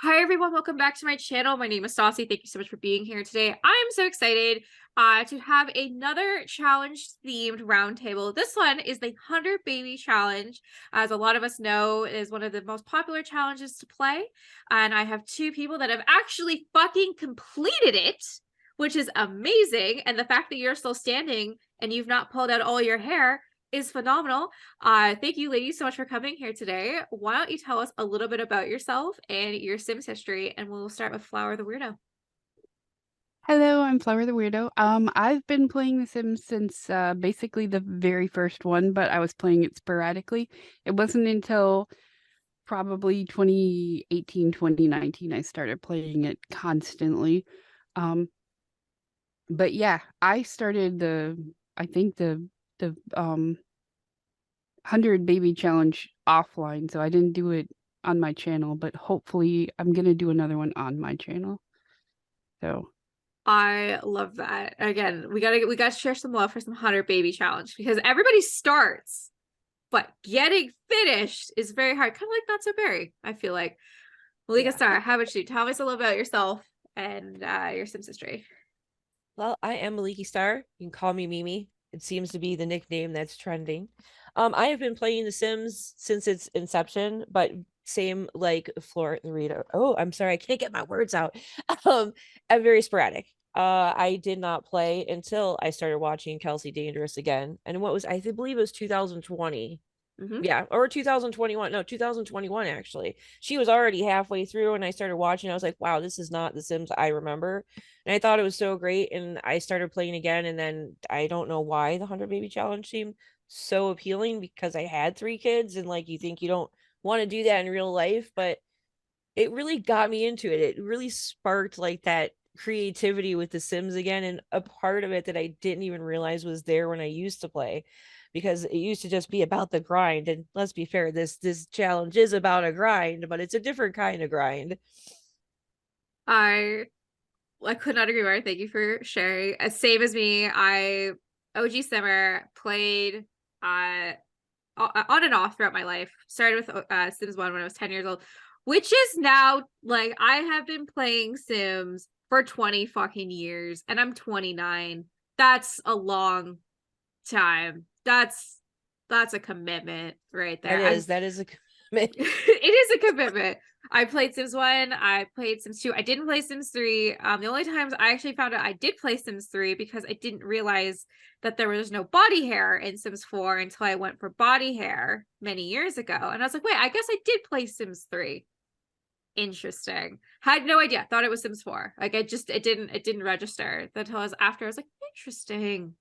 Hi everyone, welcome back to my channel. My name is Stassi. Thank you so much for being here today. I am so excited to have another challenge themed roundtable. This one is the 100 Baby Challenge. As a lot of us know, it is one of the most popular challenges to play. And I have two people that have actually fucking completed it, which is amazing. And the fact that you're still standing and you've not pulled out all your hair is phenomenal. Thank you ladies so much for coming here today. Why don't you tell us a little bit about yourself and your Sims history, and we'll start with Flower the Weirdo. Hello, I'm Flowur The Weirdo. I've been playing The Sims since basically the very first one, but I was playing it sporadically. It wasn't until probably 2018, 2019 I started playing it constantly. Um, but yeah, I started I think the 100 Baby Challenge offline, so I didn't do it on my channel, but hopefully I'm gonna do another one on my channel. So I love that. Again, we gotta share some love for some 100 Baby Challenge because everybody starts, but getting finished is very hard. Kind of like Not So Berry, I feel like. Malika Yeah. Star, how about you? Tell us a little about yourself and your Sims history. Well, I am Maliki Star. You can call me Mimi. It seems to be the nickname that's trending. I have been playing The Sims since its inception, but same like Flowur The Weirdo. Oh, I'm sorry, I can't get my words out. Um, I'm very sporadic. I did not play until I started watching Kelsey Dangerous again. And what was I believe it was 2020. Mm-hmm. Yeah, or 2021. No, 2021 actually. She was already halfway through and I started watching. I was like, wow, this is not the Sims I remember. And I thought it was so great and I started playing again and then I don't know why the 100 Baby Challenge seemed so appealing because I had 3 kids and like you think you don't want to do that in real life, but it really got me into it. It really sparked like that creativity with the Sims again and a part of it that I didn't even realize was there when I used to play because it used to just be about the grind, and let's be fair, this challenge is about a grind, but it's a different kind of grind. I I could not agree more. Thank you for sharing. Same as me. I OG Simmer played uh on and off throughout my life. Started with Sims 1 when I was 10 years old, which is now like I have been playing Sims for 20 fucking years and I'm 29. That's a long time. That's a commitment right That there. is that is a commitment. It is a commitment. I played Sims 1, I played Sims 2. I didn't play Sims 3. The only times I actually found out I did play Sims 3 because I didn't realize that there was no body hair in Sims 4 until I went for body hair many years ago. And I was like, wait, I guess I did play Sims 3. Interesting. Had no idea. Thought it was Sims 4. Like it didn't register until I was after. I was like, interesting.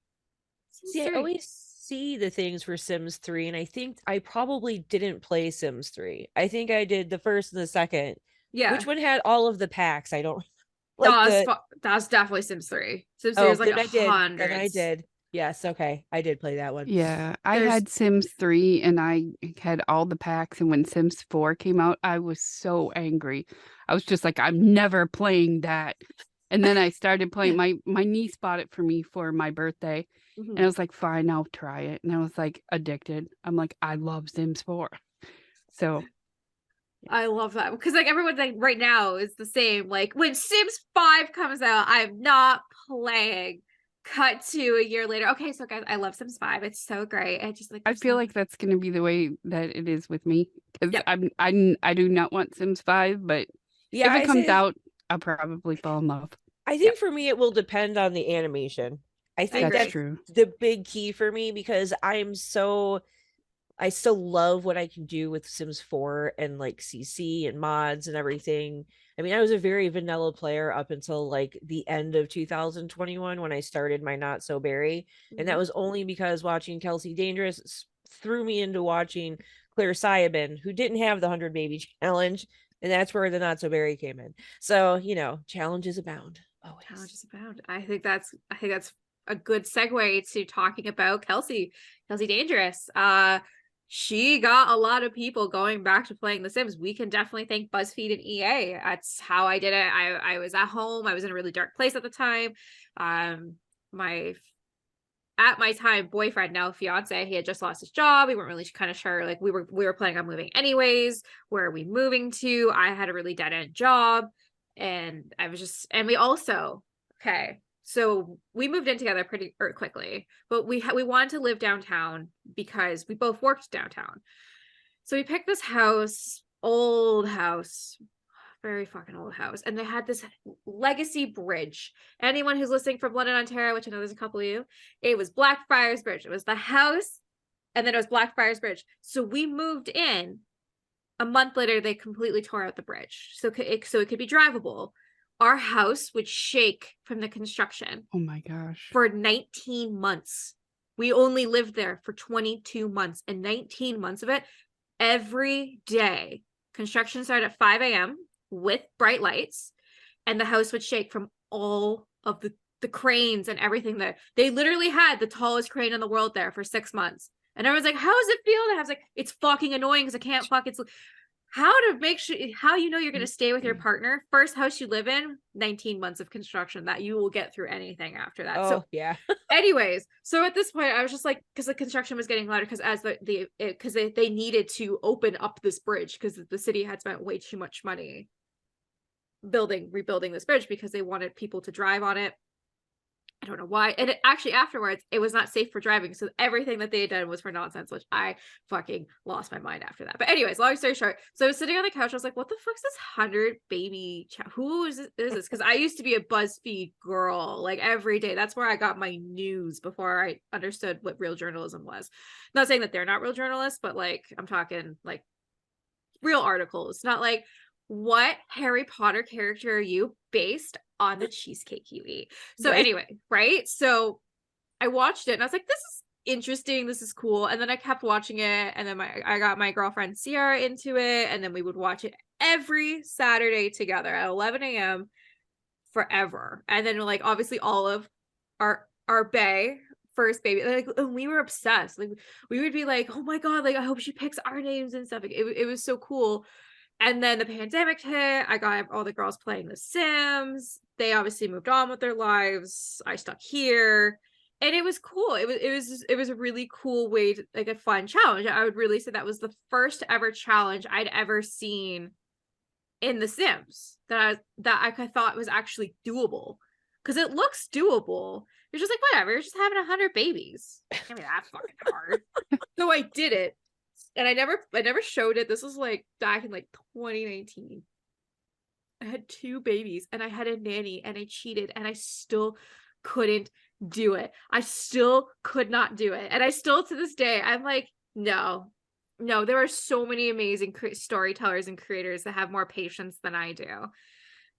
Sims See, I 3. always see the things for Sims 3, and I think I probably didn't play Sims 3. I think I did the first and the second. Which Yeah. one had all of the packs? I don't like That was the that was definitely Sims 3. Sims 3 oh, was like then a I did. Then I hundreds. did. Yes, okay. I did play that one. yeah, I There's had Sims 3 and I had all the packs. And when Sims 4 came out, I was so angry. I was just like, I'm never playing that. And then I started playing. My niece bought it for me for my birthday. And I Mhm. was like, fine, I'll try it. And I was like addicted. I'm like, I love Sims 4. So I love that because like everyone like right now is the same. Like when Sims 5 comes out, I'm not playing. Cut to a year later. Okay, so guys, I love Sims 5. It's so great. I just like I there's feel so like that's going to be the way that it is with me because yep. I do not want Sims 5, but Yeah, if it I comes say out, I'll probably fall in love. I Yep. think for me it will depend on the animation. I I think That's agree. that's true. the big key for me because I still love what I can do with Sims 4 and like CC and mods and everything. I mean, I was a very vanilla player up until like the end of 2021 when I started my Not So Berry. And that Mhm. was only because watching Kelsey Dangerous threw me into watching Claire Syabin, who didn't have the 100 Baby Challenge. And that's where the Not So Berry came in. So, challenges abound always. Challenges abound. I think that's a good segue to talking about Kelsey Dangerous. She got a lot of people going back to playing The Sims. We can definitely thank BuzzFeed and EA. That's how I did it. I was at home. I was in a really dark place at the time. My at my time boyfriend, now fiance, he had just lost his job. We weren't really kind of sure. Like we were planning on moving anyways. Where are we moving to? I had a really dead end job, and I was just, and we also, okay, so we moved in together pretty quickly, but we wanted to live downtown because we both worked downtown. So we picked this house, old house, very fucking old house, and they had this legacy bridge. Anyone who's listening from London, Ontario, which I know there's a couple of you, it was Blackfriars Bridge. It was the house, and then it was Blackfriars Bridge. So we moved in. A month later, they completely tore out the bridge, so it could be drivable. Our house would shake from the construction. Oh my gosh. For 19 months. We only lived there for 22 months, and 19 months of it, every day. Construction started at 5 a.m. with bright lights, and the house would shake from all of the cranes and everything there. They literally had the tallest crane in the world there for 6 months. And everyone's like, how does it feel? And I was like, it's fucking annoying because I can't fucking sleep. How to make sure, how you know you're going to stay with your partner, first house you live in, 19 months of construction, that you will get through anything after that. Oh, so yeah. anyways, so at this point I was just like, because the construction was getting louder, because as because they needed to open up this bridge because the city had spent way too much money rebuilding this bridge because they wanted people to drive on it. I don't know why. And actually afterwards, it was not safe for driving. So everything that they had done was for nonsense, which I fucking lost my mind after that. But anyways, long story short. So I was sitting on the couch. I was like, what the fuck's this 100 baby who is this? Because I used to be a BuzzFeed girl, like every day. That's where I got my news before I understood what real journalism was. Not saying that they're not real journalists, but like, I'm talking like real articles, not like, what Harry Potter character are you based on the cheesecake you eat? So Right. anyway, right? So I watched it and I was like, this is interesting, this is cool. And then I kept watching it, and then I got my girlfriend Sierra into it, and then we would watch it every Saturday together at 11 a.m. forever. And then like obviously all of our bae first baby, like, and we were obsessed. Like we would be like, oh my god, like I hope she picks our names and stuff. It was so cool. And then the pandemic hit. I got all the girls playing The Sims. They obviously moved on with their lives. I stuck here, and it was cool. It was a really cool way to, like, a fun challenge. I would really say that was the first ever challenge I'd ever seen in The Sims that I thought was actually doable, because it looks doable. You're just like, whatever. You're just having 100 babies. I mean, that's fucking hard. So I did it. And I never showed it. This was like back in like 2019. I had 2 babies and I had a nanny, and I cheated, and I still couldn't do it. I still could not do it. And I still, to this day, I'm like, no, there are so many amazing storytellers and creators that have more patience than I do,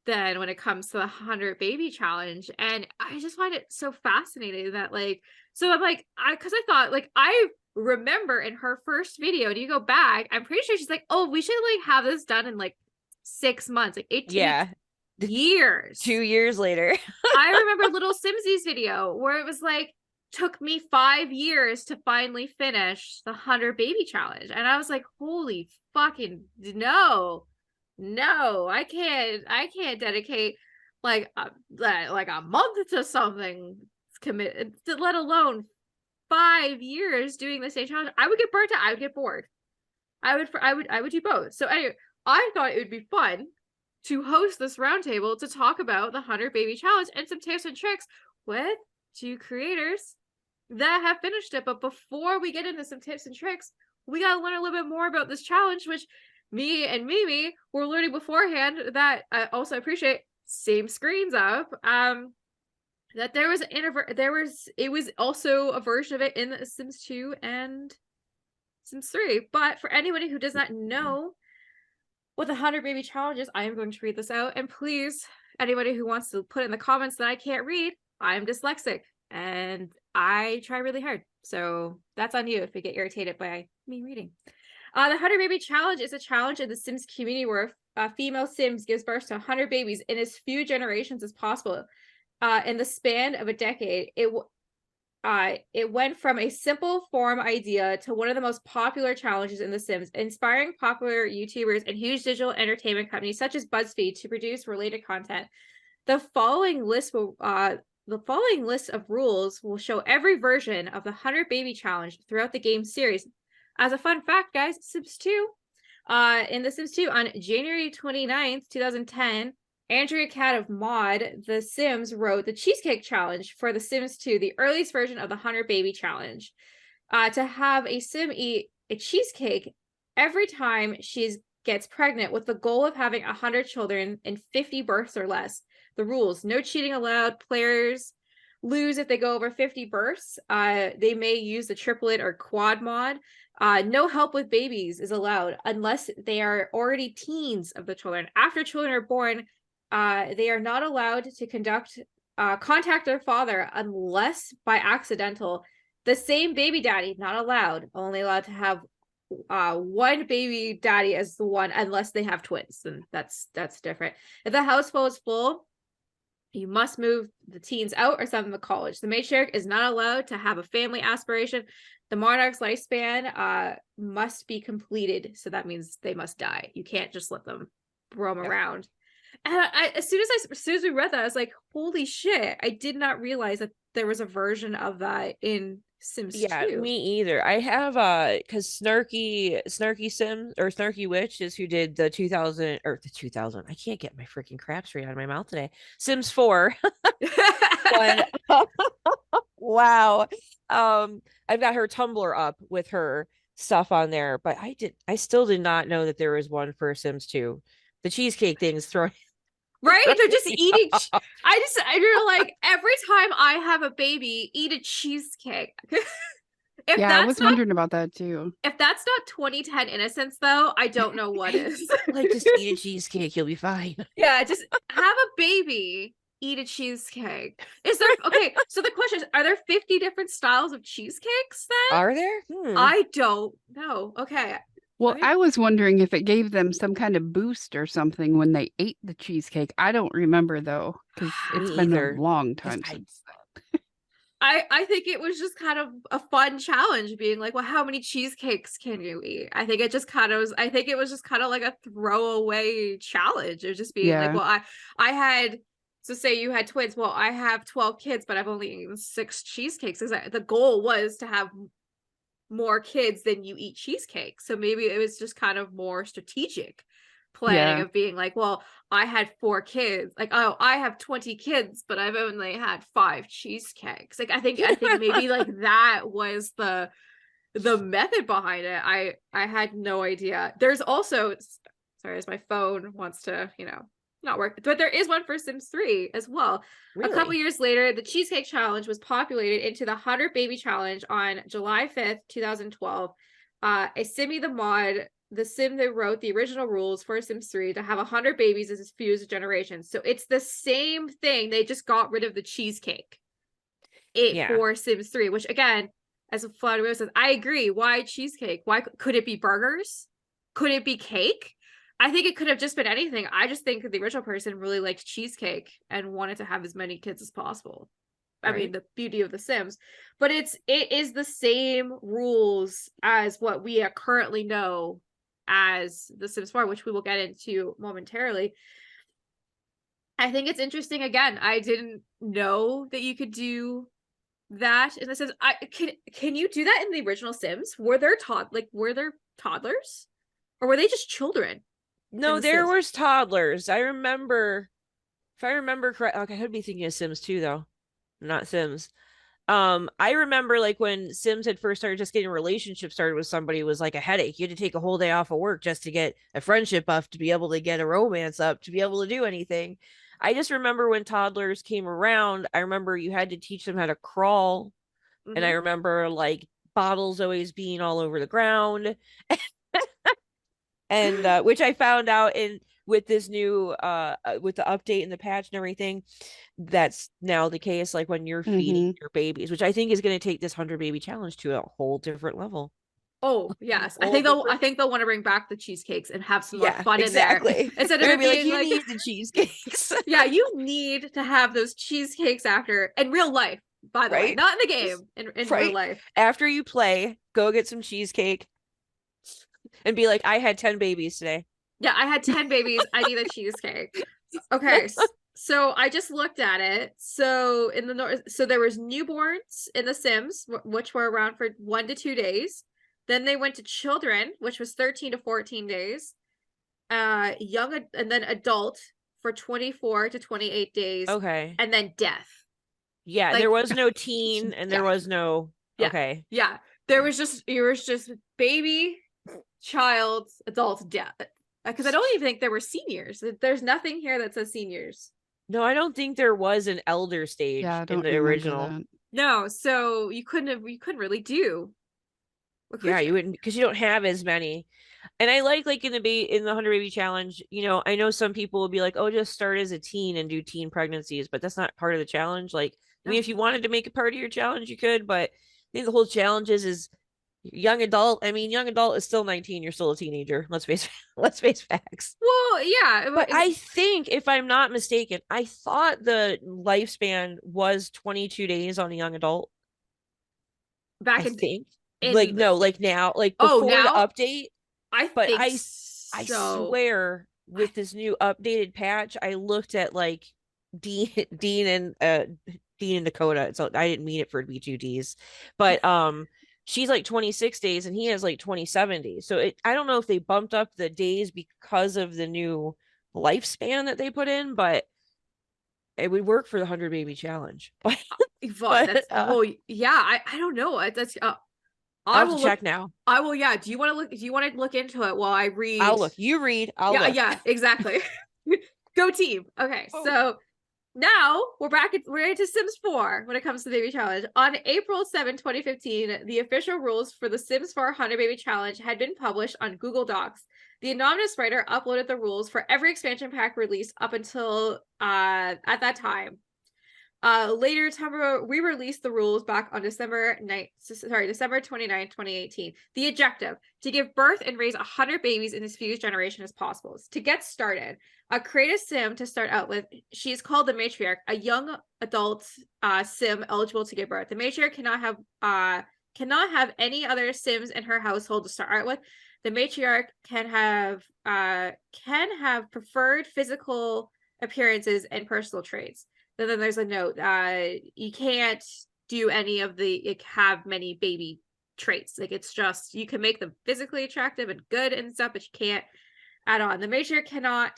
than when it comes to the 100 baby challenge. And I just find it so fascinating that, like, so I'm like, because I thought, like, I remember in her first video, and you go back, I'm pretty sure she's like, oh, we should like have this done in like 6 months, like 18 years. 2 years later. I remember Little Simsy's video where it was like, took me 5 years to finally finish the 100 baby challenge, and I was like, holy fucking no, I can't dedicate like a month to something committed, let alone 5 years doing the same challenge. I would get burnt out. I would get bored. I would do both. So anyway, I thought it would be fun to host this roundtable to talk about the 100 baby challenge and some tips and tricks with 2 creators that have finished it. But before we get into some tips and tricks, we got to learn a little bit more about this challenge, which me and Mimi were learning beforehand, that I also appreciate. Same screens up. That it was also a version of it in the Sims 2 and Sims 3. But for anybody who does not know what the 100 baby challenge is, I am going to read this out. And please, anybody who wants to put in the comments that I can't read, I'm dyslexic and I try really hard. So that's on you if you get irritated by me reading. The 100 baby challenge is a challenge in the Sims community where a female Sims gives birth to 100 babies in as few generations as possible. In the span of a decade, it went from a simple forum idea to one of the most popular challenges in The Sims, inspiring popular YouTubers and huge digital entertainment companies such as BuzzFeed to produce related content. The following list The following list of rules will show every version of the 100 Baby Challenge throughout the game series. As a fun fact, guys, Sims 2, in The Sims 2, on January 29th, 2010, Andrea Cat of Mod The Sims wrote the Cheesecake Challenge for The Sims 2, the earliest version of the 100 Baby Challenge. To have a Sim eat a cheesecake every time she gets pregnant, with the goal of having 100 children and 50 births or less. The rules: no cheating allowed. Players lose if they go over 50 births. They may use the triplet or quad mod. No help with babies is allowed unless they are already teens of the children. After children are born, they are not allowed to contact their father unless by accidental. The same baby daddy not allowed. Only allowed to have one baby daddy as the one, unless they have twins, and that's different. If the household is full, you must move the teens out or send them to college. The matriarch is not allowed to have a family aspiration. The monarch's lifespan must be completed, so that means they must die. You can't just let them roam around. And as soon as we read that, I was like, holy shit, I did not realize that there was a version of that in Sims 2. Me either. I have because Snarky Sim or Snarky Witch is who did the 2000 or the 2000. I can't get my freaking crap straight out of my mouth today. Sims 4. But, wow. I've got her Tumblr up with her stuff on there, but I still did not know that there was one for Sims 2. The cheesecake thing's throwing right? They're just eating. I feel like every time I have a baby, eat a cheesecake. I was wondering about that too. If that's not 2010 innocence, though, I don't know what is. Like, just eat a cheesecake, you'll be fine. Yeah, just have a baby, eat a cheesecake. Is there okay? So the question is, are there 50 different styles of cheesecakes then? Are there? I don't know. Okay. Well, I was wondering if it gave them some kind of boost or something when they ate the cheesecake. I don't remember though, because it's been a long time since that. I think it was just kind of a fun challenge, being like, well, how many cheesecakes can you eat? I think it just kind of was, I think it was just kind of like a throwaway challenge. It was just being like, well, I had, so say you had twins. Well, I have 12 kids, but I've only eaten 6 cheesecakes. The goal was to have more kids than you eat cheesecake. So maybe it was just kind of more strategic planning of being like, well, I had 4 kids, like, oh, I have 20 kids, but I've only had 5 cheesecakes. Like I think maybe like that was the method behind it. I had no idea. There's also, sorry, as my phone wants to, not work, but there is one for Sims 3 as well. Really? A couple years later, the Cheesecake Challenge was populated into the 100 Baby Challenge on July 5th, 2012. A Simmy the mod, the sim that wrote the original rules for Sims 3 to have 100 babies as fused generations. So it's the same thing. They just got rid of the cheesecake for Sims 3, which again, as Flowur The Weirdo says, I agree. Why cheesecake? Why could it be burgers? Could it be cake? I think it could have just been anything. I just think the original person really liked cheesecake and wanted to have as many kids as possible. Right. I mean, the beauty of The Sims, but it is the same rules as what we currently know as The Sims 4, which we will get into momentarily. I think it's interesting. Again, I didn't know that you could do that in The Sims. Can you do that in the original Sims? Were there toddlers, or were they just children? No, there was toddlers. I remember, if I remember correct, okay, I could be thinking of Sims 2 though, not Sims. I remember like when Sims had first started just getting relationships started with somebody, was like a headache. You had to take a whole day off of work just to get a friendship up, to be able to get a romance up, to be able to do anything. I just remember when toddlers came around, I remember you had to teach them how to crawl. And I remember like bottles always being all over the ground. And which I found out with this new with the update and the patch and everything, that's now the case, like when you're feeding your babies, which I think is going to take this 100 baby challenge to a whole different level. Oh yes, I think they'll want to bring back the cheesecakes and have some more fun in there. Instead of it being like, you need the cheesecakes. Yeah, you need to have those cheesecakes after, in real life, by the way, not in the game, in real life. After you play, go get some cheesecake and be like, I had 10 babies today. Yeah, I had 10 babies. I need a cheesecake. Okay, So I just looked at it. So in the north, so there was newborns in The Sims, which were around for 1 to 2 days. Then they went to children, which was 13 to 14 days. Young and then adult for 24 to 28 days, Okay. and then death. Yeah, Like, there was no teen and there yeah. was no Yeah. okay. Yeah. There was just baby, child, adult, death. Because I don't even think there were seniors. There's nothing here that says seniors. No, I don't think there was an elder stage Yeah, I in don't the remember original. that. No, so you couldn't really do. Yeah, you wouldn't because you don't have as many. And I like in the 100 baby challenge, you know, I know some people will be like, "Oh, just start as a teen and do teen pregnancies," but that's not part of the challenge. Like, I mean, if you wanted to make it part of your challenge, you could, but I think the whole challenge is young adult. I mean, young adult is still 19, you're still a teenager. Let's face facts. Well, yeah, But I think if I'm not mistaken, I thought the lifespan was 22 days on a young adult. back I think. in Like no, like now, like oh, before the now update. I But think I so. swear with this new updated patch, I looked at like Dean and Dakota. So I didn't mean it for it to be two D's, but she's like 26 days and he has like 27 days. So I don't know if they bumped up the days because of the new lifespan that they put in, but it would work for the 100 baby challenge. But well, yeah, I don't know. That's I'll have to check now. I will. Yeah. Do you want to look into it while I read? I'll look. You read. I'll look. Yeah, exactly. Go team. Okay, Oh. so now we're into Sims 4 when it comes to the Baby Challenge. On April 7, 2015, the official rules for the Sims 4 100 Baby Challenge had been published on Google Docs. The anonymous writer uploaded the rules for every expansion pack released up until at that time. Later, Tumblr re-released the rules back on December 29, 2018. The objective: to give birth and raise 100 babies in this fused generation as possible. To get started, create a sim to start out with. She is called the matriarch, a young adult sim eligible to give birth. The matriarch cannot have any other sims in her household to start out with. The matriarch can have preferred physical appearances and personal traits. Then there's a note. You can't do any of have many baby traits. Like, it's just, you can make them physically attractive and good and stuff, but you can't add on. The matriarch cannot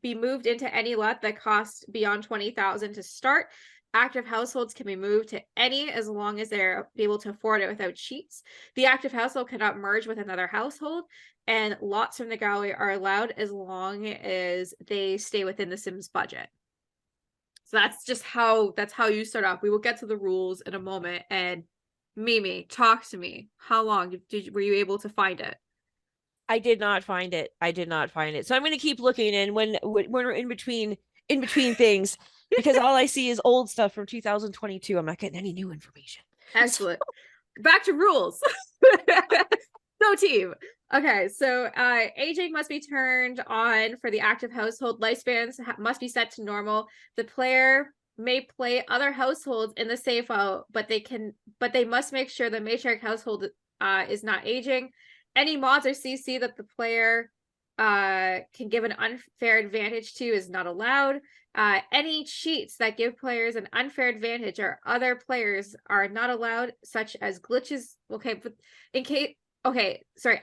be moved into any lot that costs beyond 20,000 to start. Active households can be moved to any as long as they're able to afford it without cheats. The active household cannot merge with another household, and lots from the gallery are allowed as long as they stay within the Sims budget. So that's how you start off. We will get to the rules in a moment. And Mimi, talk to me. How long were you able to find it? I did not find it. So I'm going to keep looking, and when we're in between things, because all I see is old stuff from 2022. I'm not getting any new information. Excellent. Back to rules. So team. Okay, so aging must be turned on for the active household. Lifespans must be set to normal. The player may play other households in the save file, but they must make sure the matriarch household is not aging. Any mods or CC that the player can give an unfair advantage to is not allowed. Any cheats that give players an unfair advantage or other players are not allowed, such as glitches. Okay, but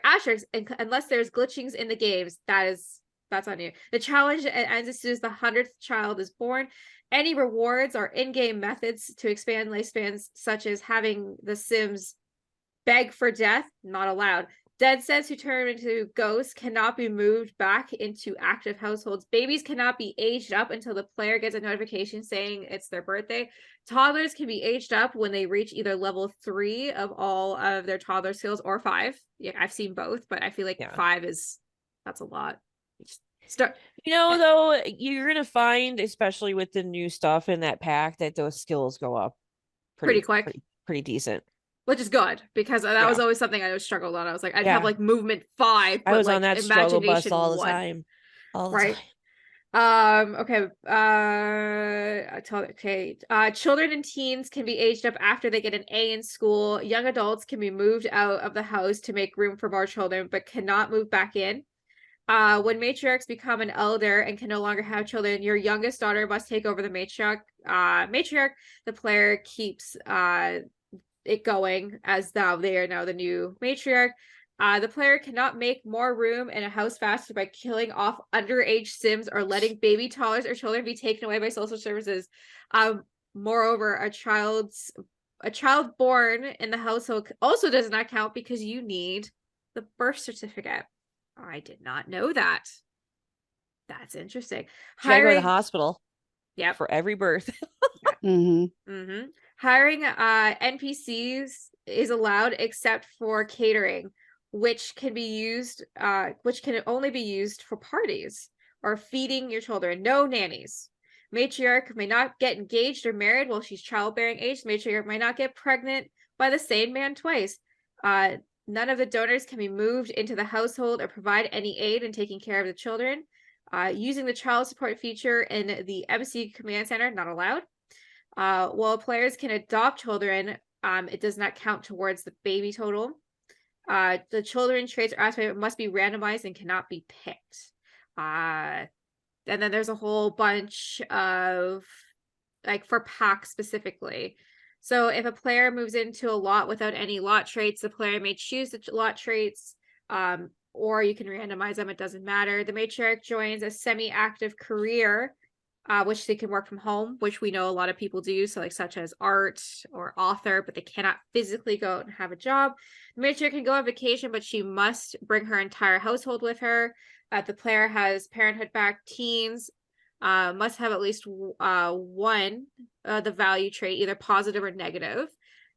asterisks, unless there's glitchings in the games, that's on you. The challenge ends as soon as the 100th child is born. Any rewards or in-game methods to expand lifespans, such as having the Sims beg for death, not allowed. Dead sets who turn into ghosts cannot be moved back into active households. Babies cannot be aged up until the player gets a notification saying it's their birthday. Toddlers can be aged up when they reach either level 3 of all of their toddler skills or 5. Yeah, I've seen both, but I feel like 5 that's a lot. Though, you're gonna find, especially with the new stuff in that pack, that those skills go up pretty quick, pretty decent. Which is good, because that was always something I struggled on. I was like, I'd have like movement 5, but I was like on that struggle bus all the time. Okay. Children and teens can be aged up after they get an A in school. Young adults can be moved out of the house to make room for more children, but cannot move back in. When matriarchs become an elder and can no longer have children, your youngest daughter must take over the matriarch. The player keeps it going as though they are now the new matriarch. The player cannot make more room in a house faster by killing off underage sims or letting baby toddlers or children be taken away by social services. Moreover, a child born in the household also does not count because you need the birth certificate. I did not know that. That's interesting. Should I go to the hospital? Yeah. For every birth. Hiring NPCs is allowed except for catering, which can only be used for parties or feeding your children. No nannies. Matriarch may not get engaged or married while she's childbearing age. Matriarch may not get pregnant by the same man twice. None of the donors can be moved into the household or provide any aid in taking care of the children. Using the child support feature in the MC command center, not allowed. While players can adopt children, it does not count towards the baby total. The children traits or aspects must be randomized and cannot be picked. And then there's a whole bunch of, like, for packs specifically. So if a player moves into a lot without any lot traits, the player may choose the lot traits, or you can randomize them. It doesn't matter. The matriarch joins a semi-active career, which they can work from home, which we know a lot of people do. So, like, such as art or author, but they cannot physically go out and have a job. The matriarch can go on vacation, but she must bring her entire household with her. The player has parenthood-backed teens. Must have at least one the value trait, either positive or negative.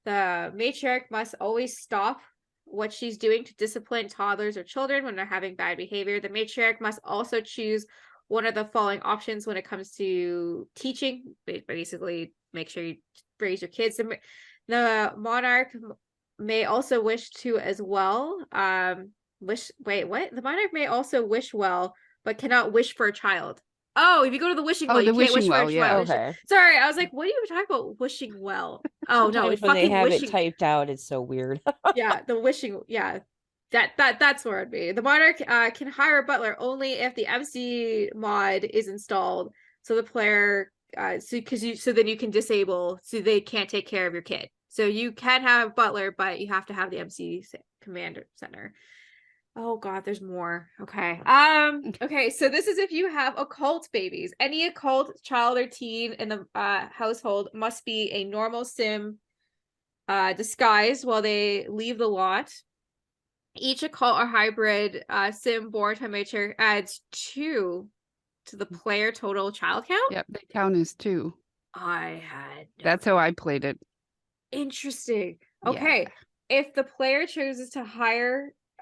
The matriarch must always stop what she's doing to discipline toddlers or children when they're having bad behavior. The matriarch must also choose one of the following options when it comes to teaching. Basically, make sure you raise your kids. The monarch may also wish to as well. The monarch may also wish well, but cannot wish for a child. Oh, if you go to the wishing well, you can't wish for a child. Okay. Sorry, I was like, what are you talking about wishing well? Oh, no, it's when they have wishing. it typed out, it's so weird. Yeah, the wishing, yeah. That's where it'd be. The monarch can hire a butler only if the MC mod is installed. So the player so then you can disable, so they can't take care of your kid. So you can have a butler, but you have to have the MC command center. Oh god, there's more. Okay. Okay, so this is if you have occult babies. Any occult child or teen in the household must be a normal sim disguised while they leave the lot. Each occult or hybrid sim born to a matriarch adds 2 to the player total child count. Yep, they count as 2. That's how I played it. Interesting. Okay. Yeah. If the player chooses to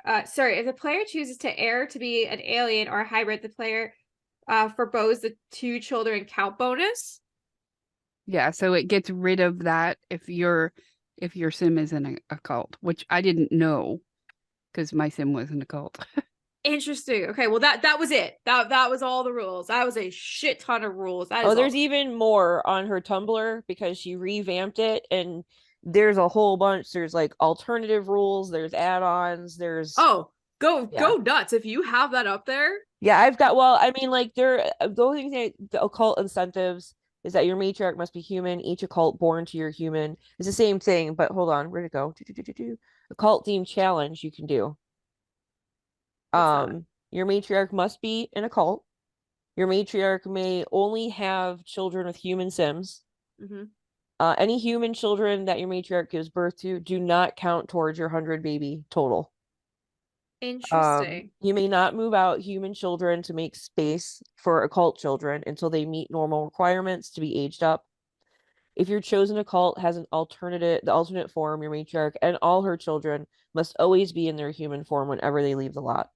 if the player chooses to heir to be an alien or a hybrid, the player forgoes the 2 children count bonus. Yeah, so it gets rid of that if your sim is an occult, which I didn't know because my sim was an occult. Interesting. Okay, well that was it. That was all the rules. That was a shit ton of rules. There's even more on her Tumblr because she revamped it, and there's a whole bunch. There's like alternative rules, there's add-ons, there's go nuts if you have that up there. Yeah, I've got, well, I mean, like, the only thing, the occult incentives is that your matriarch must be human. Each occult born to your human is the same thing, but hold on, where'd it go? Occult theme challenge you can do. Your matriarch must be an occult. Your matriarch may only have children with human sims. Any human children that your matriarch gives birth to do not count towards your 100 baby total. Interesting. You may not move out human children to make space for occult children until they meet normal requirements to be aged up. If your chosen occult has the alternate form, your matriarch and all her children must always be in their human form whenever they leave the lot.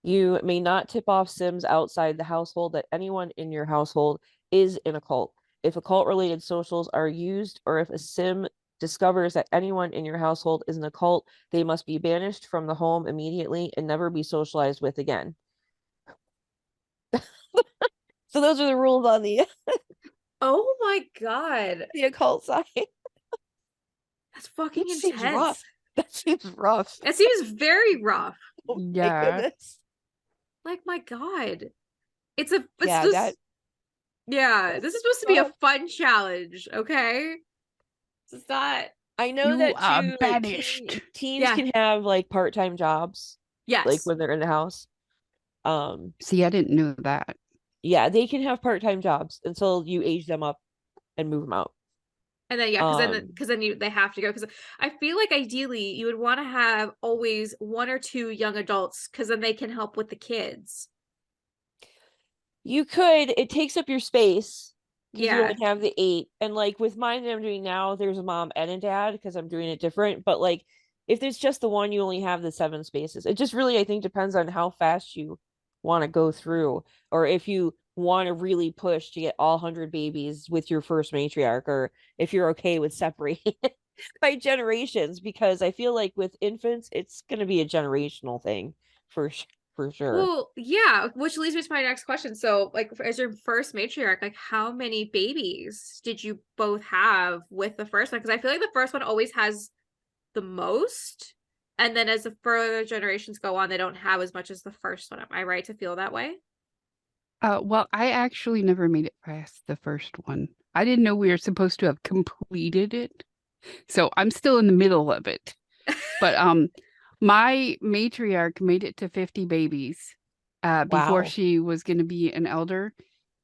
You may not tip off sims outside the household that anyone in your household is an occult. If occult-related socials are used, or if a sim discovers that anyone in your household is an occult, they must be banished from the home immediately and never be socialized with again. So those are the rules on the oh my god, the occult side. That's fucking intense. That seems rough. That seems very rough. Oh, yeah. Like, my God. It's Yeah, just, yeah, this is supposed to be a God. fun challenge, okay? It's not, I know You that are too, like banished. teens yeah, can have like part-time jobs, like yes. when they're in the house. Um, See, I didn't know that. yeah, they can have part-time jobs until you age them up and move them out. And then, yeah, Um, because then they have to go. Because I feel like ideally you would want to have always one or two young adults, because then they can help with the kids. you could, it takes up your space because you Yeah. only have the 8. And like with mine that I'm doing now, there's a mom and a dad because I'm doing it different. But like if there's just the one, you only have the 7 spaces. It just really, I think, depends on how fast you want to go through, or if you want to really push to get all 100 babies with your first matriarch, or if you're okay with separating it by generations, because I feel like with infants, it's going to be a generational thing for for sure. Well, yeah, which leads me to my next question. So, like, as your first matriarch, like, how many babies did you both have with the first one? Because I feel like the first one always has the most, and then as the further generations go on, they don't have as much as the first one. Am I right to feel that way? Well, I actually never made it past the first one. I didn't know we were supposed to have completed it. So I'm still in the middle of it. But my matriarch made it to 50 babies before Wow. she was going to be an elder,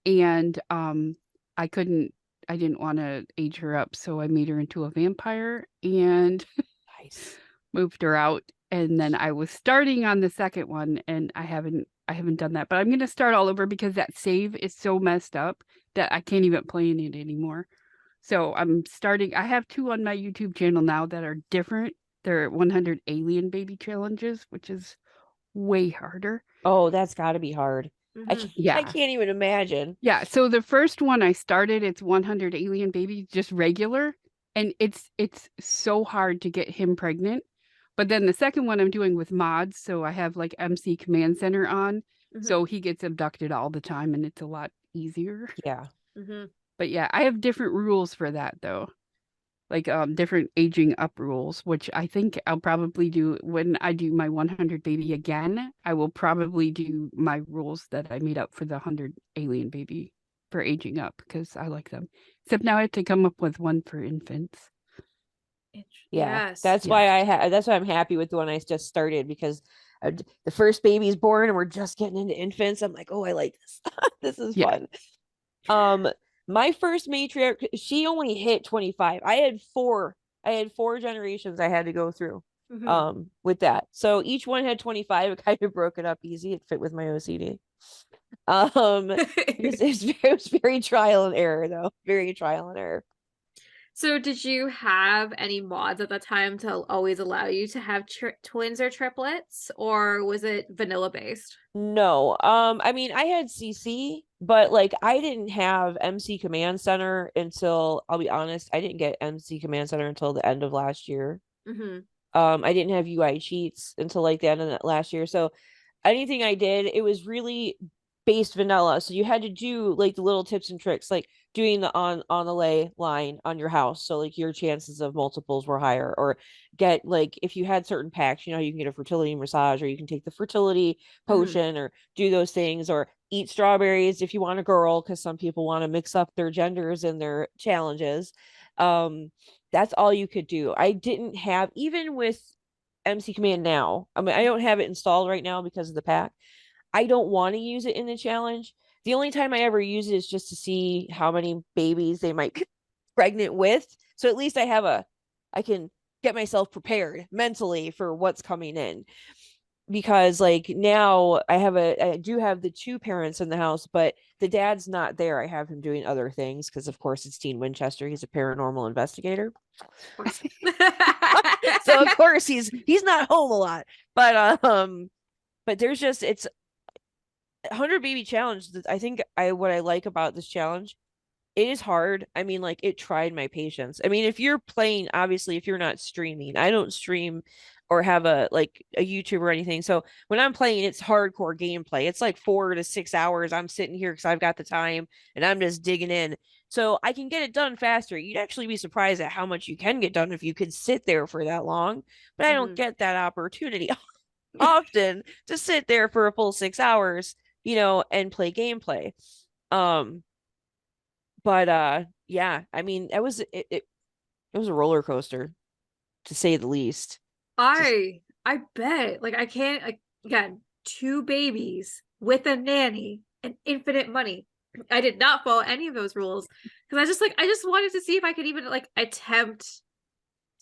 and I couldn't I didn't want to age her up, so I made her into a vampire and Nice. moved her out. And then I was starting on the second one, and I haven't done that, but I'm going to start all over because that save is so messed up that I can't even play in it anymore. So I'm starting. I have 2 on my YouTube channel now that are different. They're 100 alien baby challenges, which is way harder. Oh, that's got to be hard. Hmm. I Yeah. can't even imagine. Yeah. So the first one I started, it's 100 alien babies, just regular, and it's so hard to get him pregnant. But then the second one I'm doing with mods, so I have like MC Command Center on, Hmm. so he gets abducted all the time, and it's a lot easier. Yeah. Hmm. But yeah, I have different rules for that though. Like different aging up rules, which I think I'll probably do when I do my 100 baby again. I will probably do my rules that I made up for the 100 alien baby for aging up because I like them. Except now I have to come up with one for infants. Yeah. Yes. That's Yeah. why that's why I'm happy with the one I just started, because the first baby's born and we're just getting into infants. I'm like, oh, I like this. This is Yeah. fun. Um, my first matriarch, she only hit 25. I had 4 generations I had to go through Hmm. with that. So each one had 25. It kind of broke it up easy. It fit with my OCD. It was very trial and error though. Very trial and error. So, did you have any mods at the time to always allow you to have twins or triplets, or was it vanilla based? No. I mean, I had CC, but like I didn't have MC Command Center until, I'll be honest, I didn't get MC Command Center until the end of last year. Hmm. I didn't have UI cheats until like the end of that last year. So anything I did, it was really based vanilla. So you had to do like the little tips and tricks, like doing the on the lay line on your house. So like your chances of multiples were higher, or get like if you had certain packs, you know, you can get a fertility massage, or you can take the fertility Hmm. potion, or do those things, or eat strawberries if you want a girl, because some people want to mix up their genders in their challenges. That's all you could do. I didn't have, even with MC Command now, I mean, I don't have it installed right now because of the pack. I don't want to use it in the challenge. The only time I ever use it is just to see how many babies they might be pregnant with. So at least I can get myself prepared mentally for what's coming in. Because like now I do have the 2 parents in the house, but the dad's not there. I have him doing other things because of course it's Dean Winchester. He's a paranormal investigator. Of course. So of course he's not home a lot. But there's just, it's 100 baby challenge. I think what I like about this challenge, it is hard. I mean, like it tried my patience. I mean, if you're playing, obviously, if you're not streaming, I don't stream or have a YouTube or anything. So when I'm playing, it's hardcore gameplay. It's like 4 to 6 hours. I'm sitting here because I've got the time and I'm just digging in. So I can get it done faster. You'd actually be surprised at how much you can get done if you could sit there for that long. But I don't Hmm. get that opportunity. often to sit there for a full 6 hours, and play gameplay. Um, but yeah, I mean, it was a roller coaster to say the least. Just I bet. Like I can't like again, two babies with a nanny and infinite money. I did not follow any of those rules because I just wanted to see if I could even like attempt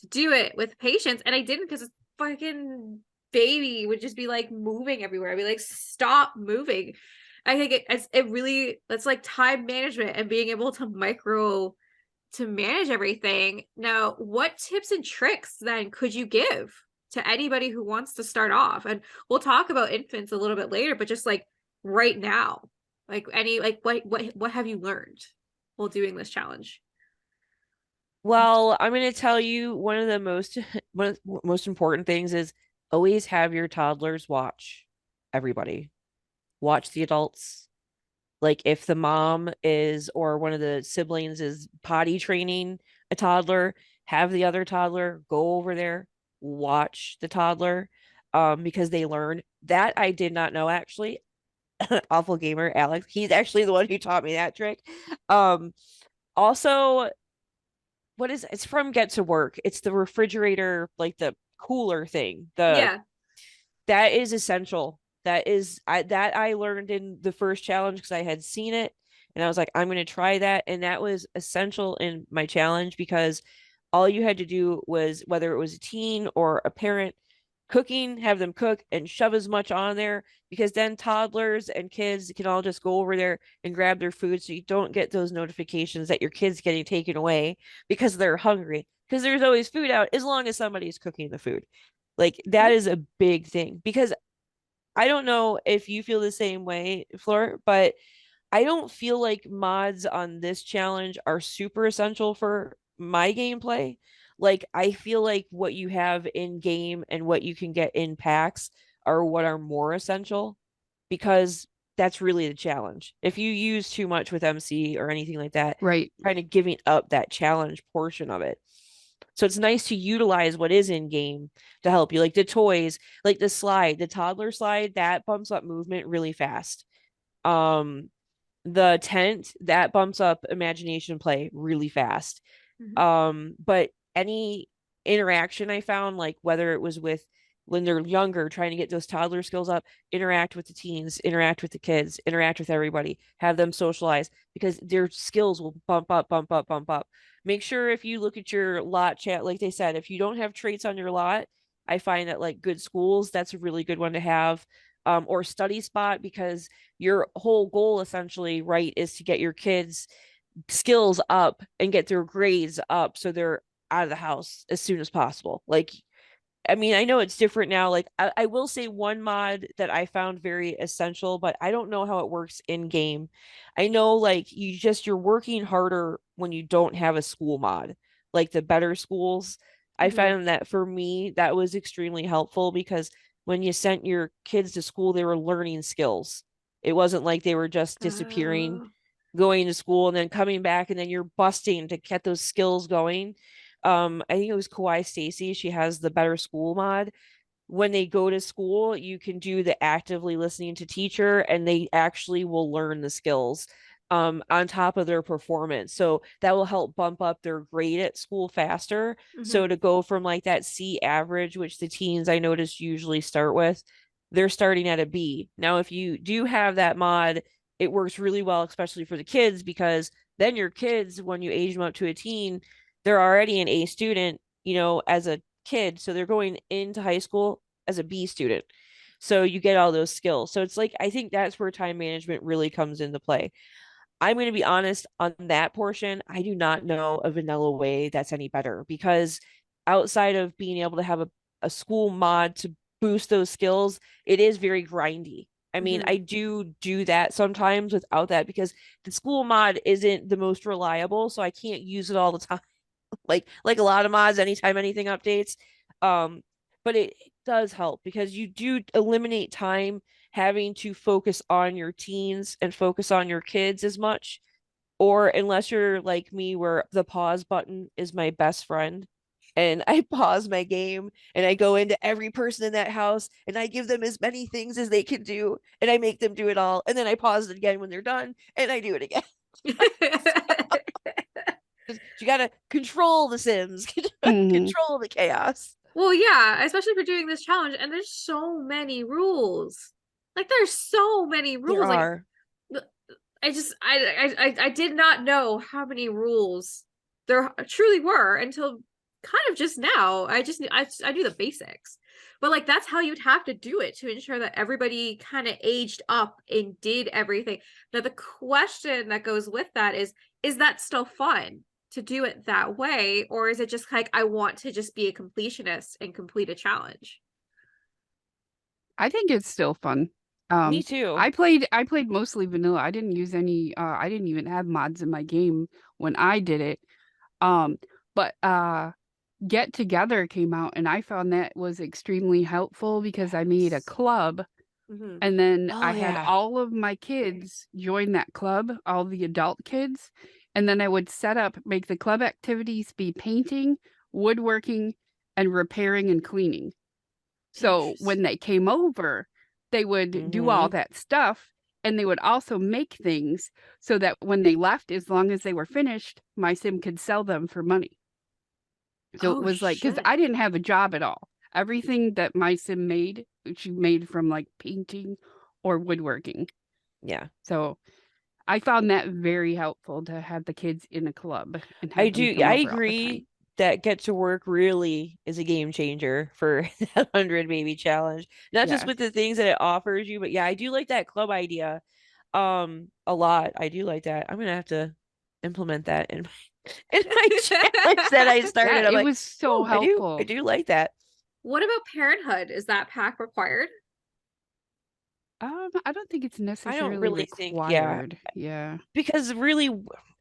to do it with patience, and I didn't because this fucking baby would just be like moving everywhere. I'd be like, stop moving. I think it really that's like time management and being able to micro to manage everything. Now, what tips and tricks then could you give to anybody who wants to start off? And we'll talk about infants a little bit later, but just like right now, like any like what have you learned while doing this challenge? Well, I'm going to tell you one of the one of the most important things is always have your toddlers watch everybody. Watch the adults. Like if the mom is or one of the siblings is potty training a toddler, have the other toddler go over there, watch the toddler, because they learn. That I did not know actually. Awful gamer Alex. He's actually the one who taught me that trick. Um, also, what is it's from Get to Work. It's the refrigerator, like the cooler thing. The Yeah. That is essential. That I learned in the first challenge because I had seen it and I was like, I'm going to try that. And that was essential in my challenge because all you had to do was, whether it was a teen or a parent cooking, have them cook and shove as much on there, because then toddlers and kids can all just go over there and grab their food. So you don't get those notifications that your kid's getting taken away because they're hungry. Because there's always food out as long as somebody's cooking the food. Like that is a big thing because I don't know if you feel the same way, Fleur, but I don't feel like mods on this challenge are super essential for my gameplay. Like I feel like what you have in game and what you can get in packs are what are more essential, because that's really the challenge. If you use too much with MC or anything like that, Right. kind of giving up that challenge portion of it. So it's nice to utilize what is in game to help you, like the toys, like the slide, the toddler slide that bumps up movement really fast. Um, the tent that bumps up imagination play really fast. Mhm. But any interaction I found, like whether it was with when they're younger, trying to get those toddler skills up, interact with the teens, interact with the kids, interact with everybody, have them socialize, because their skills will bump up, bump up, bump up. Make sure if you look at your lot chat, like they said, if you don't have traits on your lot, I find that like good schools, that's a really good one to have. Or study spot, because your whole goal essentially, right, is to get your kids skills up and get their grades up so they're out of the house as soon as possible. Like, I mean, I know it's different now. Like, I will say one mod that I found very essential, but I don't know how it works in game. I know, like, you're working harder when you don't have a school mod, like the better schools. I Mhm. found that for me, that was extremely helpful because when you sent your kids to school, they were learning skills. It wasn't like they were just disappearing, Oh. going to school and then coming back, and then you're busting to get those skills going. I think it was Kawaii Stacy. She has the Better School mod. When they go to school, you can do the actively listening to teacher, and they actually will learn the skills on top of their performance. So that will help bump up their grade at school faster. So Mhm. to go from like that C average, which the teens I noticed usually start with, they're starting at a B. Now, if you do have that mod, it works really well, especially for the kids, because then your kids, when you age them up to a teen, they're already an A student, as a kid. So they're going into high school as a B student. So you get all those skills. So it's like, I think that's where time management really comes into play. I'm going to be honest on that portion. I do not know a vanilla way that's any better, because outside of being able to have a school mod to boost those skills, it is very grindy. I mean, Mhm. I do that sometimes without that because the school mod isn't the most reliable, so I can't use it all the time. Like a lot of mods, anytime anything updates. Um, but it does help because you do eliminate time having to focus on your teens and focus on your kids as much. Or unless you're like me, where the pause button is my best friend. and I pause my game and I go into every person in that house and I give them as many things as they can do and I make them do it all. And then I pause it again when they're done and I do it again. You got to control the Sims, Mhm. control the chaos. Well, yeah, especially for doing this challenge, and there's so many rules. Like there's so many There rules. Like are. I did not know how many rules there truly were until kind of just now. I do the basics. But like that's how you'd have to do it to ensure that everybody kind of aged up and did everything. Now the question that goes with that is that still fun to do it that way, or is it just like I want to just be a completionist and complete a challenge? I think it's still fun. Me too. I played mostly vanilla. I didn't use any I didn't even have mods in my game when I did it. Um, but Get Together came out and I found that was extremely helpful because I made a club Mm-hmm. and then Oh I had yeah. all of my kids join that club, all the adult kids, and then I would make the club activities be painting, woodworking, and repairing and cleaning. So when Interesting. they came over, they would do all Mm-hmm. that stuff and they would also make things so that when they left, as long as they were finished, my sim could sell them for money. So it Oh was like, because shit. I didn't have a job at all. Everything that my sim made, she made from like painting or woodworking. Yeah. So I found that very helpful to have the kids in a club and I have them do. come I over all the time. agree that Get to Work really is a game changer for that 100 baby challenge. Not just Yeah. with the things that it offers you, but yeah, I do like that club idea a lot. I do like that. I'm gonna have to implement that in in my challenge that I Yeah, started. I'm it like, was so oh, I helpful. do like that. What about parenthood? Is that pack required? I don't think it's I don't necessarily really think, yeah, required. Yeah. because really,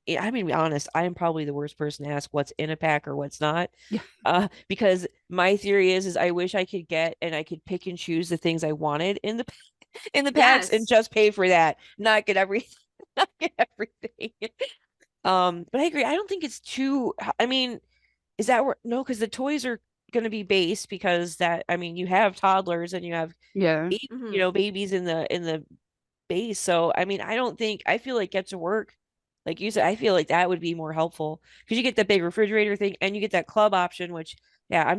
yeah, I mean, to be honest, I am probably the worst person to ask what's in a pack or what's not. Yeah. Because my theory is I wish I could get and I could pick and choose the things I wanted in the in the packs and Yes. just pay for that, not get everything, not get everything. But I agree. I don't think it's too. I mean, is that where no? Because the toys are going to be base because that. I mean, you have toddlers and you have Yeah. Mm-hmm. babies in the base. So I mean, I don't think I feel like Get to Work. Like you said, I feel like that would be more helpful because you get that big refrigerator thing and you get that club option, which yeah,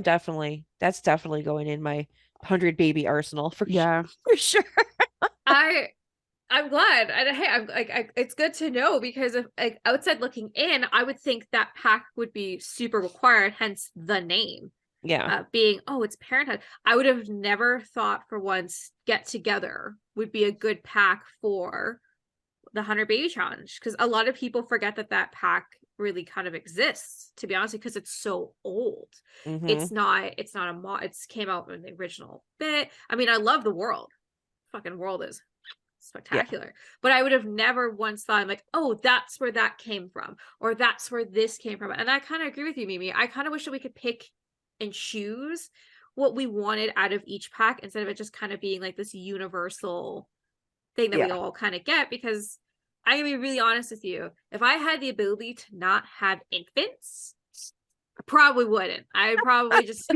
that's definitely going in my 100 baby arsenal for Yeah. for sure. I I'm glad. And hey, I'm like it's good to know because if like outside looking in, I would think that pack would be super required, hence the name. Yeah. Being, oh, it's parenthood. I would have never thought for once Get Together would be a good pack for the 100 baby challenge because a lot of people forget that that pack really kind of exists, to be honest, because it's so old. Mm-hmm. It's not a mod. It's came out in the original bit. I mean, I love the world. Fucking world is Yeah. spectacular. But I would have never once thought like, oh, that's where that came from, or that's where this came from. And I kind of agree with you, Mimi. I kind of wish that we could pick and choose what we wanted out of each pack instead of it just kind of being like this universal thing that we Yeah. all kind of get. Because I'm gonna be really honest with you. If I had the ability to not have infants, I probably wouldn't. I'd probably just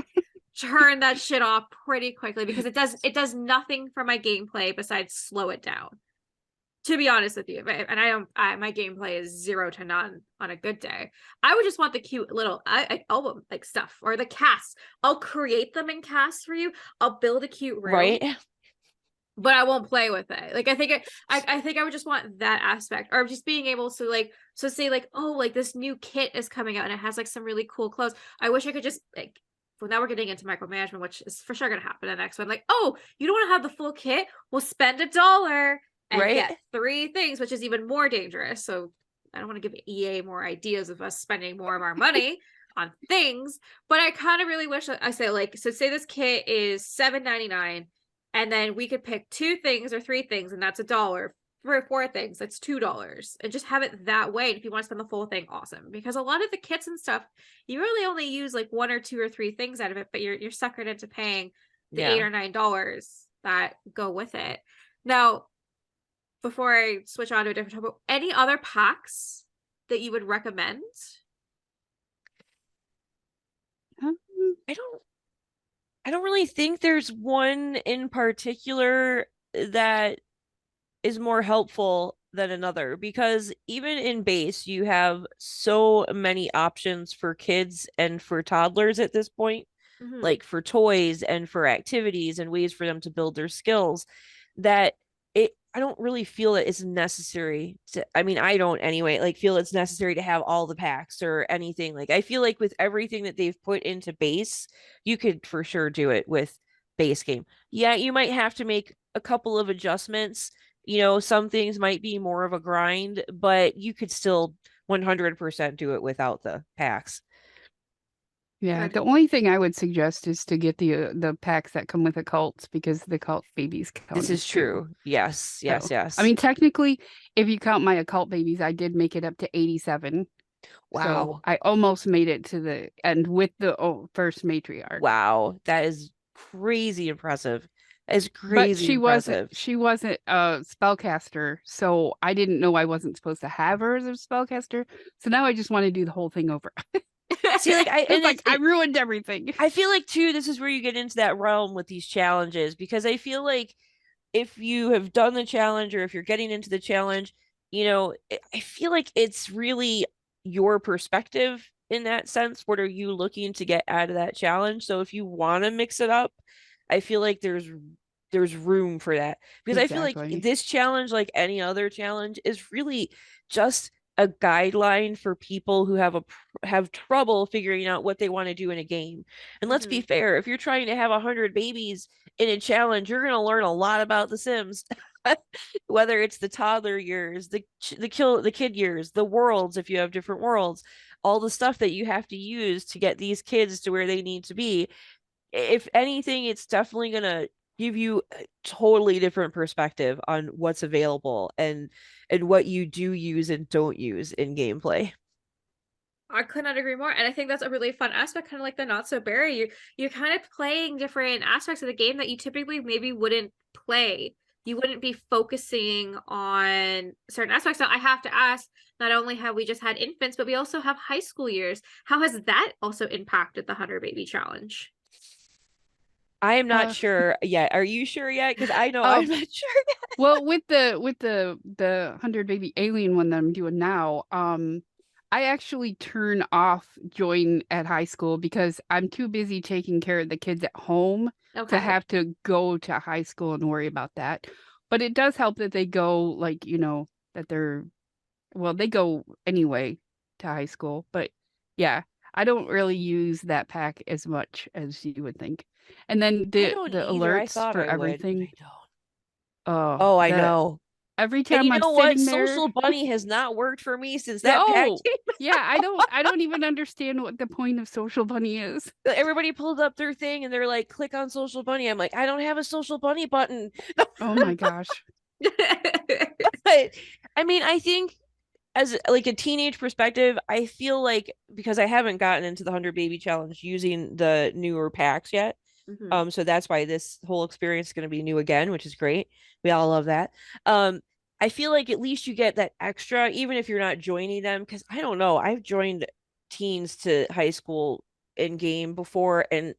turn that shit off pretty quickly because it does nothing for my gameplay besides slow it down, to be honest with you. And my gameplay is 0 to none on a good day. I would just want the cute little album like stuff or the casts. I'll create them in casts for you. I'll build a cute room, Right. but I won't play with it. Like I think I would just want that aspect, or just being able to like, so say like, oh, like this new kit is coming out and it has like some really cool clothes. I wish I could just like, well, now we're getting into micromanagement, which is for sure gonna happen in the next one. Like, oh, you don't want to have the full kit? Well, spend $1 and Right. get 3 things, which is even more dangerous. So I don't want to give EA more ideas of us spending more of our money on things, but I kind of really wish that I say like, so say this kit is $7.99 and then we could pick 2 things or 3 things and that's $1, 3 or 4 things that's $2, and just have it that way. And if you want to spend the full thing, awesome, because a lot of the kits and stuff you really only use like 1 or 2 or 3 things out of it, but you're suckered into paying the Yeah. $8 or $9 that go with it. Now, before I switch on to a different topic, any other packs that you would recommend? I don't really think there's one in particular that is more helpful than another, because even in base you have so many options for kids and for toddlers at this point, Mhm. like for toys and for activities and ways for them to build their skills, that I don't really feel that it's necessary to, I mean, I don't anyway, like feel it's necessary to have all the packs or anything. Like I feel like with everything that they've put into base, you could for sure do it with base game. Yeah, you might have to make a couple of adjustments. You know, some things might be more of a grind, but you could still 100% do it without the packs. Yeah, Good. the only thing I would suggest is to get the packs that come with the cults because the cult babies This count is as two. true. Yes, yes, So, I yes. mean, technically, if you count my occult babies, I did make it up to 87. So Wow. I almost made it to the end with the first matriarch. Wow. That is crazy impressive. That is But crazy impressive. she wasn't a spellcaster, so I didn't know I wasn't supposed to have her as a spellcaster. So now I just want to do the whole thing over. See, like It's like I ruined everything. I feel like too, this is where you get into that realm with these challenges, because I feel like if you have done the challenge or if you're getting into the challenge, you know, I feel like it's really your perspective in that sense. What are you looking to get out of that challenge? So if you want to mix it up, I feel like there's room for that, because I feel like Exactly. this challenge, like any other challenge, is really just a guideline for people who have trouble figuring out what they want to do in a game. And let's be Mhm. fair, if you're trying to have 100 babies in a challenge, you're going to learn a lot about The Sims. Whether it's the toddler years, the kid years, the worlds, if you have different worlds, all the stuff that you have to use to get these kids to where they need to be. If anything, it's definitely going to give you a totally different perspective on what's available and what you do use and don't use in gameplay. I could not agree more. And I think that's a really fun aspect, kind of like the not so berry. You're kind of playing different aspects of the game that you typically maybe wouldn't play. You wouldn't be focusing on certain aspects. So I have to ask, not only have we just had infants, but we also have high school years. How has that also impacted the Hunter Baby Challenge? I am not Uh, sure yet. Are you sure yet? Because I know I'm oh, not sure. well, with the 100 baby alien one that I'm doing now, I actually turn off join at high school because I'm too busy taking care of the kids at home to Okay. have to go to high school and worry about that. But it does help that they go like, that they're well, they go anyway to high school. But yeah, I don't really use that pack as much as you would think. And then I the don't the either. I alerts thought for I would, but everything. I don't. Oh, Oh, I the know. every And time you I'm know what? sitting there, Social Bunny has not worked for me since that pack oh, came. yeah, I don't even understand what the point of Social Bunny is. Everybody pulled up their thing and they're like, click on Social Bunny. I'm like, I don't have a Social Bunny button. Oh my gosh. But I mean, I think as like a teenage perspective, I feel like because I haven't gotten into the 100 baby challenge using the newer packs yet. Mhm. So that's why this whole experience is going to be new again, which is great. We all love that. Um, I feel like at least you get that extra, even if you're not joining them, because I don't know, I've joined teens to high school in game before, and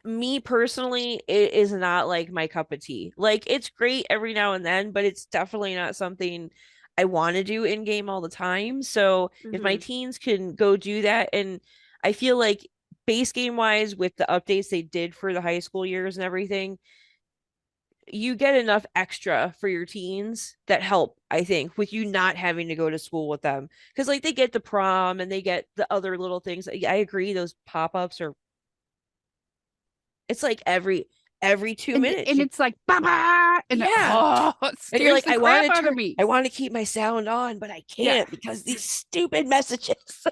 me personally, it is not like my cup of tea. Like it's great every now and then, but it's definitely not something I want to do in game all the time. So if my Mhm. teens can go do that, and I feel like base game wise, with the updates they did for the high school years and everything, you get enough extra for your teens that help, I think, with you not having to go to school with them. Because like they get the prom and they get the other little things. I agree, those pop-ups are, it's like every two minutes And you, it's like baba and yeah. it And you're scares like, the crap out of me. I want to keep my sound on, but I Yeah. can't because these stupid messages.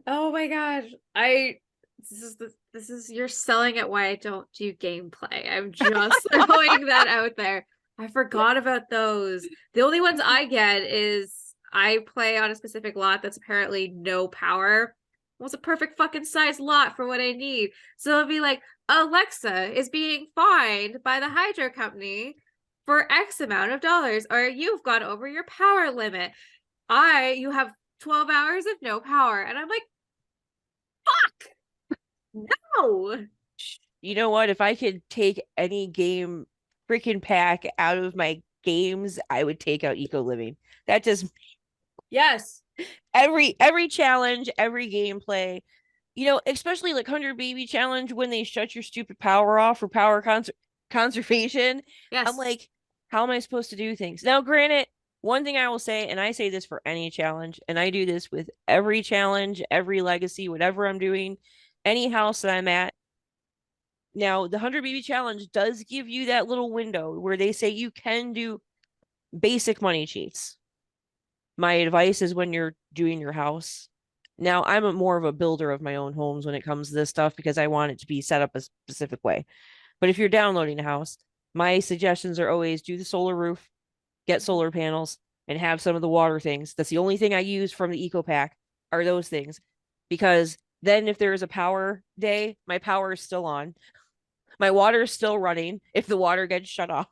Oh my gosh. I this is you're selling it why I don't do gameplay. I'm just throwing that out there. I forgot about those. The only ones I get is I play on a specific lot that's apparently no power. Well, it's a perfect fucking size lot for what I need. So it'll be like, Alexa is being fined by the hydro company for X amount of dollars, or you've gone over your power limit. You have 12 hours of no power. And I'm like, fuck. No. You know what? If I could take any game freaking pack out of my games, I would take out Eco Living. That just Yes. every challenge, every gameplay, especially like 100 baby challenge when they shut your stupid power off for conservation. I'm Yes. like, how am I supposed to do things? Now, granted, one thing I will say, and I say this for any challenge, and I do this with every challenge, every legacy, whatever I'm doing, any house that I'm at. Now, the 100 baby challenge does give you that little window where they say you can do basic money cheats. My advice is when you're doing your house. Now, I'm more of a builder of my own homes when it comes to this stuff because I want it to be set up a specific way. But if you're downloading a house, my suggestions are always do the solar roof, get solar panels, and have some of the water things. That's the only thing I use from the Eco Pack are those things. Because then if there is a power day, my power is still on. My water is still running if the water gets shut off.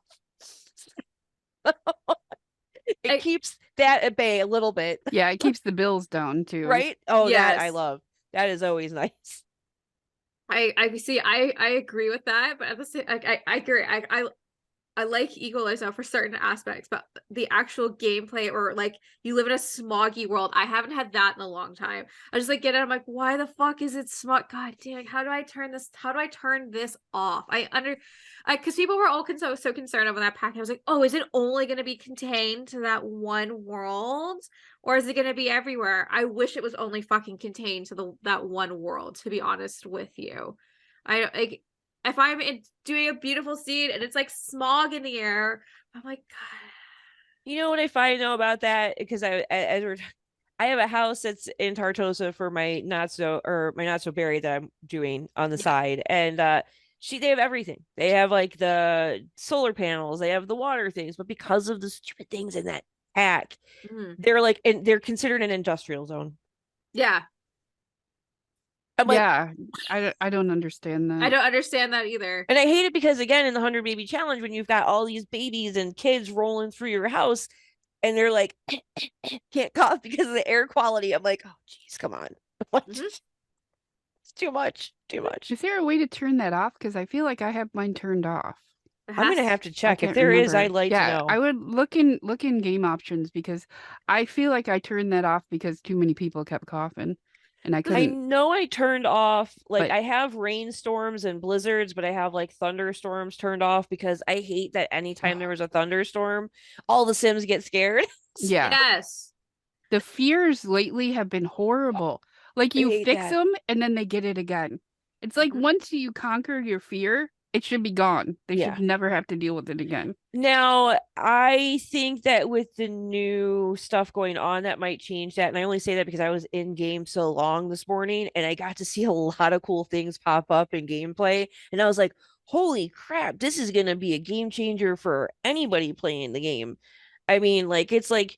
It keeps that at bay a little bit. Yeah, it keeps the bills down too. Right? Oh, that I Yes. love. That is always nice. I see. I agree with that, but at the same, I agree. I like equalizer for certain aspects, but the actual gameplay, or like you live in a smoggy world, I haven't had that in a long time. I just like get it. I'm like, why the fuck is it smog? God dang, how do I turn this? How do I turn this off? Because people were all so concerned about that pack. I was like, oh, is it only going to be contained to that one world, or is it going to be everywhere? I wish it was only fucking contained to that one world. To be honest with you, I like if I'm doing a beautiful scene and it's like smog in the air, I'm like, God. You know what I find though about that? Because I have a house that's in Tartosa for my not so berry that I'm doing on the Yeah. side, and they have everything. They have like the solar panels, they have the water things, but because of the stupid things in that pack, they're considered an industrial zone. Yeah. I'm like, Yeah, I don't understand I that. don't understand that either. and I hate it because again, in the 100 baby challenge, when you've got all these babies and kids rolling through your house, and they're like, can't cough because of the air quality. I'm like, oh, geez, come on. It's too much. Too much. Is there a way to turn that off? Because I feel like I have mine turned off. I'm gonna have to I check. If can't there is, remember. I'd like to Yeah, know. I would look in game options because I feel like I turned that off because too many people kept coughing and I I couldn't. know I turned off, like But I have rainstorms and blizzards, but I have like thunderstorms turned off because I hate that anytime there was a thunderstorm, all the Sims get scared. yeah, Yes. the fears lately have been horrible. Like I you hate fix that. them and then they get it again. It's like once you conquer your fear, it should be gone. They Yeah. should never have to deal with it again. Now, I think that with the new stuff going on, that might change that. And I only say that because I was in game so long this morning and I got to see a lot of cool things pop up in gameplay. And I was like, holy crap, this is going to be a game changer for anybody playing the game. I mean, like, it's like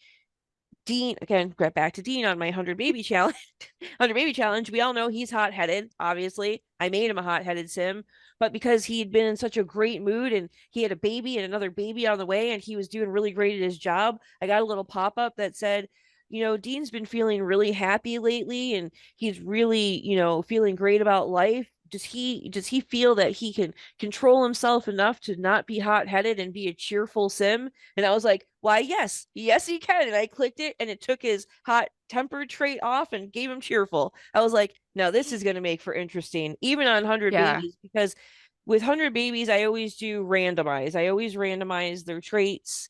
Dean, again, get back to Dean on my 100 baby challenge. 100 baby challenge. We all know he's hot headed, obviously. I made him a hot headed sim, but because he'd been in such a great mood and he had a baby and another baby on the way and he was doing really great at his job, I got a little pop up that said, Dean's been feeling really happy lately and he's really, feeling great about life. Does he feel that he can control himself enough to not be hot-headed and be a cheerful sim? And I was like, why, yes he can. And I clicked it and it took his hot tempered trait off and gave him cheerful. I was like, now this is going to make for interesting, even on 100 Yeah. babies, because with 100 babies I always randomize their traits.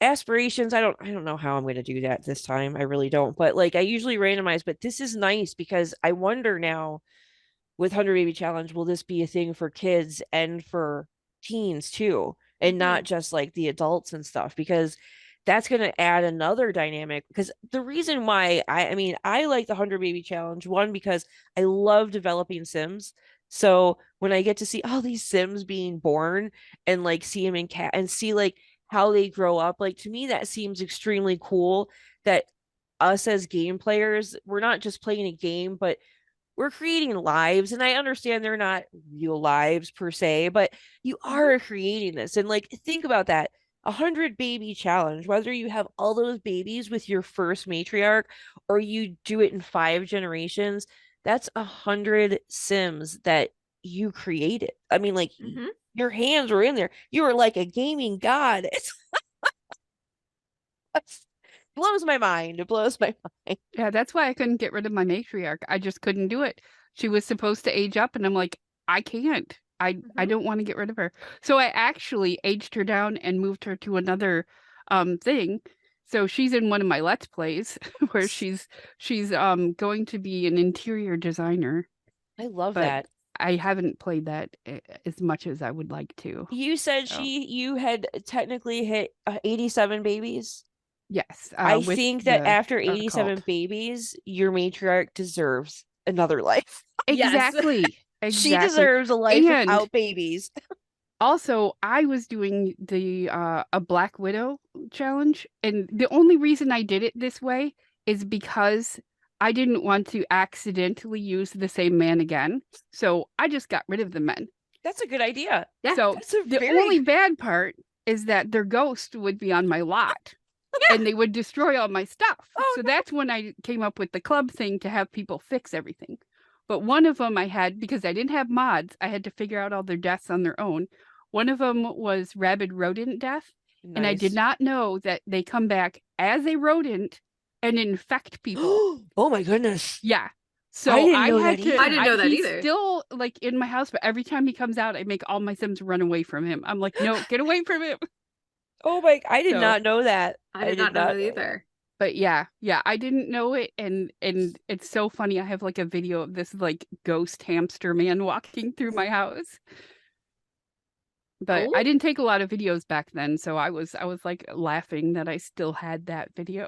Aspirations, I don't know how I'm going to do that this time. I really don't, but like I usually randomize. But this is nice because I wonder now with 100 baby challenge, will this be a thing for kids and for teens too, and not just like the adults and stuff? Because that's going to add another dynamic. Because the reason why I mean I like the 100 baby challenge, one, because I love developing sims. So when I get to see all these sims being born and like see them in cat and see like how they grow up, like to me that seems extremely cool, that us as game players, we're not just playing a game, but we're creating lives. And I understand they're not real lives per se, but you are creating this. And like think about that. 100 baby challenge, whether you have all those babies with your first matriarch or you do it in 5 generations, that's 100 Sims that you created. I mean, like Mhm. your hands were in there. You were like a gaming god. It's blows my mind. It blows my mind. Yeah, that's why I couldn't get rid of my matriarch. I just couldn't do it. She was supposed to age up, and I'm like, I can't. I Mhm. don't want to get rid of her. So I actually aged her down and moved her to another thing. So she's in one of my Let's Plays where she's going to be an interior designer, I love but that. I haven't played that as much as I would like to. You said So you had technically hit 87 babies. yes, I with think that the after 87 cult. babies, your matriarch deserves another life. Yes. Exactly. She Exactly. deserves a life And without babies. also, I was doing the a Black Widow challenge, and the only reason I did it this way is because I didn't want to accidentally use the same man again. So I just got rid of the men. That's a good idea. Yeah. So That's a the very only bad part is that their ghost would be on my lot and they would destroy all my stuff. Oh So no. that's when I came up with the club thing to have people fix everything. But one of them I had, because I didn't have mods, I had to figure out all their deaths on their own. One of them was rabid rodent death, and I did Nice. not know that they come back as a rodent and infect people. Oh my goodness. Yeah. I So didn't I know had that to, I didn't either. know that he's either. still like in my house, but every time he comes out, I make all my Sims run away from him. I'm like, no, get away from him. Oh my, I did So not know that. I I did did not know not that know that. either. but yeah, I didn't know it, and it's so funny. I have like a video of this like ghost hamster man walking through my house. But Oh, I didn't take a lot of videos back then, so I was like laughing that I still had that video.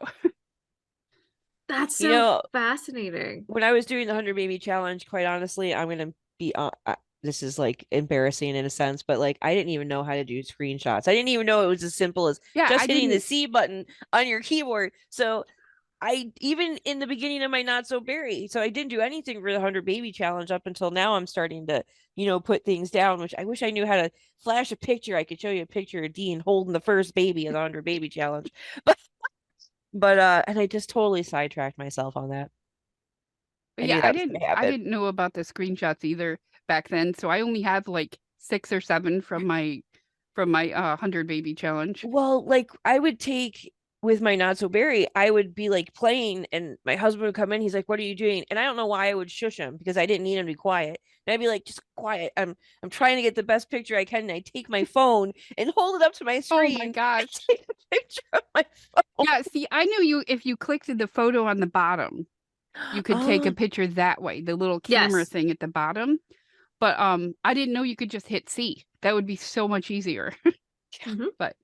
that's You so know, fascinating. when I was doing the 100 baby challenge, quite honestly, I'm gonna be this is like embarrassing in a sense, but like I didn't even know how to do screenshots. I didn't even know it was as simple as Yeah, just I hitting the didn't. C button on your keyboard. So I even in the beginning of my not so berry, so I didn't do anything for the 100 baby challenge up until now. I'm starting to, put things down, which I wish I knew how to flash a picture. I could show you a picture of Dean holding the first baby of the 100 baby challenge. But and I just totally sidetracked myself on that. But I yeah, knew that was going to I happen. didn't know about the screenshots either back then, so I only have like 6 or 7 from my 100 baby challenge. Well, like I would take with my not so berry, I would be like playing, and my husband would come in. He's like, "What are you doing?" And I don't know why I would shush him because I didn't need him to be quiet. And I'd be like, "Just quiet. I'm trying to get the best picture I can." And I take my phone and hold it up to my Oh my screen and gosh. take a picture of my phone. Yeah, see, I knew you if you clicked the photo on the bottom, you could take a Oh, picture that way, the little camera Yes. thing at the bottom. But I didn't know you could just hit C. That would be so much easier. Hmm. But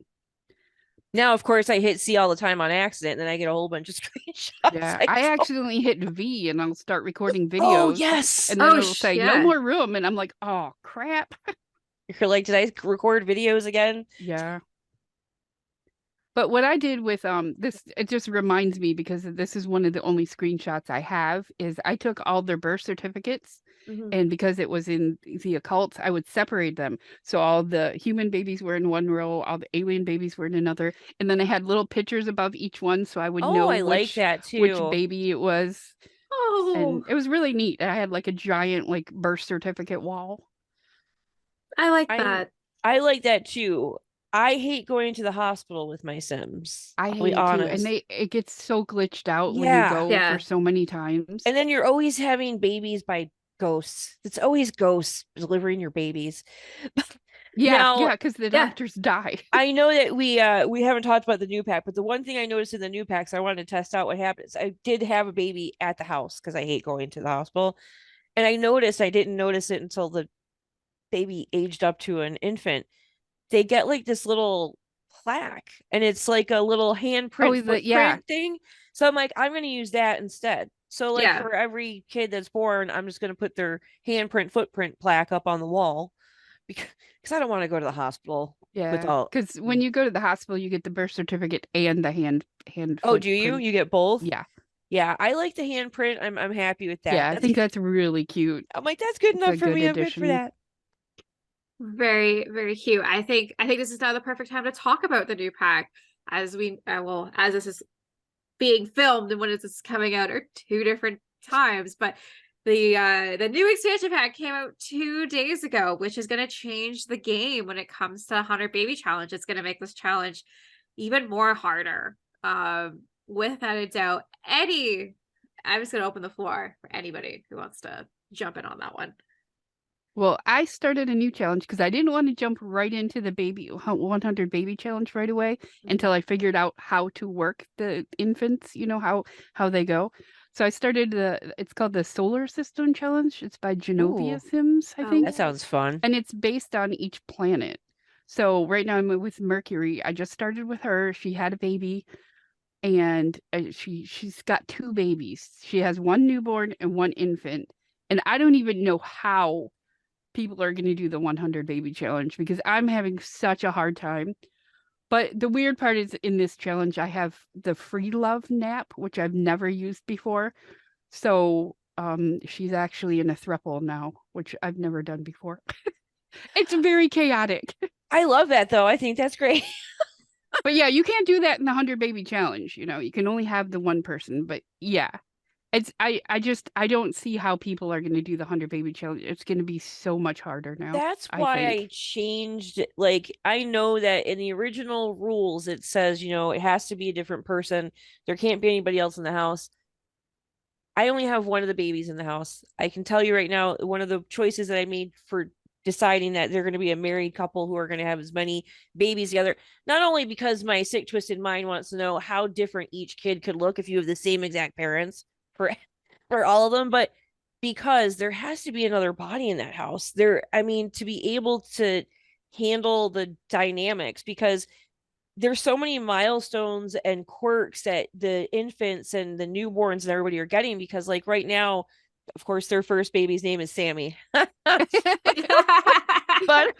now of course I hit C all the time on accident, and then I get a whole bunch of screenshots. yeah, I I don't. accidentally hit V and I'll start recording Oh videos yes. and then Oh, it'll say no yeah. more room and I'm like, "Oh, crap." You're like, did I record videos again? Yeah. But what I did with this, it just reminds me because this is one of the only screenshots I have, is I took all their birth certificates, Mhm. and because it was in the occult, I would separate them. So all the human babies were in one row, all the alien babies were in another, and then I had little pictures above each one so I would Oh, know I like that which too. baby it was. Oh, And it was really neat. I had like a giant like birth certificate wall. I like I that. I like that too. I hate going to the hospital with my Sims. I I'll be hate it too. And honest. it gets so glitched out when you Yeah. go for Yeah. so many times. And then you're always having babies by ghosts. It's always ghosts delivering your babies. Yeah, Now, yeah, because the Yeah. doctors die. I know that we haven't talked about the new pack, but the one thing I noticed in the new packs, I wanted to test out what happens. I did have a baby at the house because I hate going to the hospital. And I noticed I didn't notice it until the baby aged up to an infant. They get like this little plaque, and it's like a little handprint Oh, yeah. footprint thing. So I'm like, I'm going to use that instead. So like Yeah. for every kid that's born, I'm just going to put their handprint footprint plaque up on the wall because I don't want to go to the hospital with Yeah, all. because when you go to the hospital, you get the birth certificate and the hand Oh, do you? footprint. You get both? Yeah, Yeah, I like the handprint. I'm happy with that. yeah, I That's think that's really cute. I'm like that's good It's a enough for good me. I'm good for addition. that. Very, very cute. I think this is now the perfect time to talk about the new pack as we well, as this is being filmed and when it's coming out are two different times, but the new expansion pack came out 2 days ago, which is going to change the game when it comes to 100 baby challenge. It's going to make this challenge even more harder. Without a doubt. Eddie, I'm just going to open the floor for anybody who wants to jump in on that one. Well, I started a new challenge because I didn't want to jump right into the 100 baby challenge right away until I figured out how to work the infants, how they go. So I started it's called the Solar System Challenge. It's by Genovia Ooh, Sims, I think. that sounds fun. And it's based on each planet. So right now I'm with Mercury. I just started with her. She had a baby and she's got two babies. She has one newborn and one infant. And I don't even know how people are going to do the 100 baby challenge because I'm having such a hard time. But the weird part is in this challenge, I have the free love nap, which I've never used before. So she's actually in a throuple now, which I've never done before. It's very chaotic. I love that though. I think that's great. But yeah, you can't do that in the 100 baby challenge. You can only have the one person. But yeah, I don't see how people are going to do the 100 baby challenge. It's going to be so much harder now. That's I why think. I changed. Like, I know that in the original rules, it says, it has to be a different person. There can't be anybody else in the house. I only have one of the babies in the house. I can tell you right now, one of the choices that I made for deciding that they're going to be a married couple who are going to have as many babies together, not only because my sick, twisted mind wants to know how different each kid could look if you have the same exact parents for for all of them, but because there has to be another body in that house. I mean, to be able to handle the dynamics, because there's so many milestones and quirks that the infants and the newborns and everybody are getting, because like right now, of course, their first baby's name is Sammy. But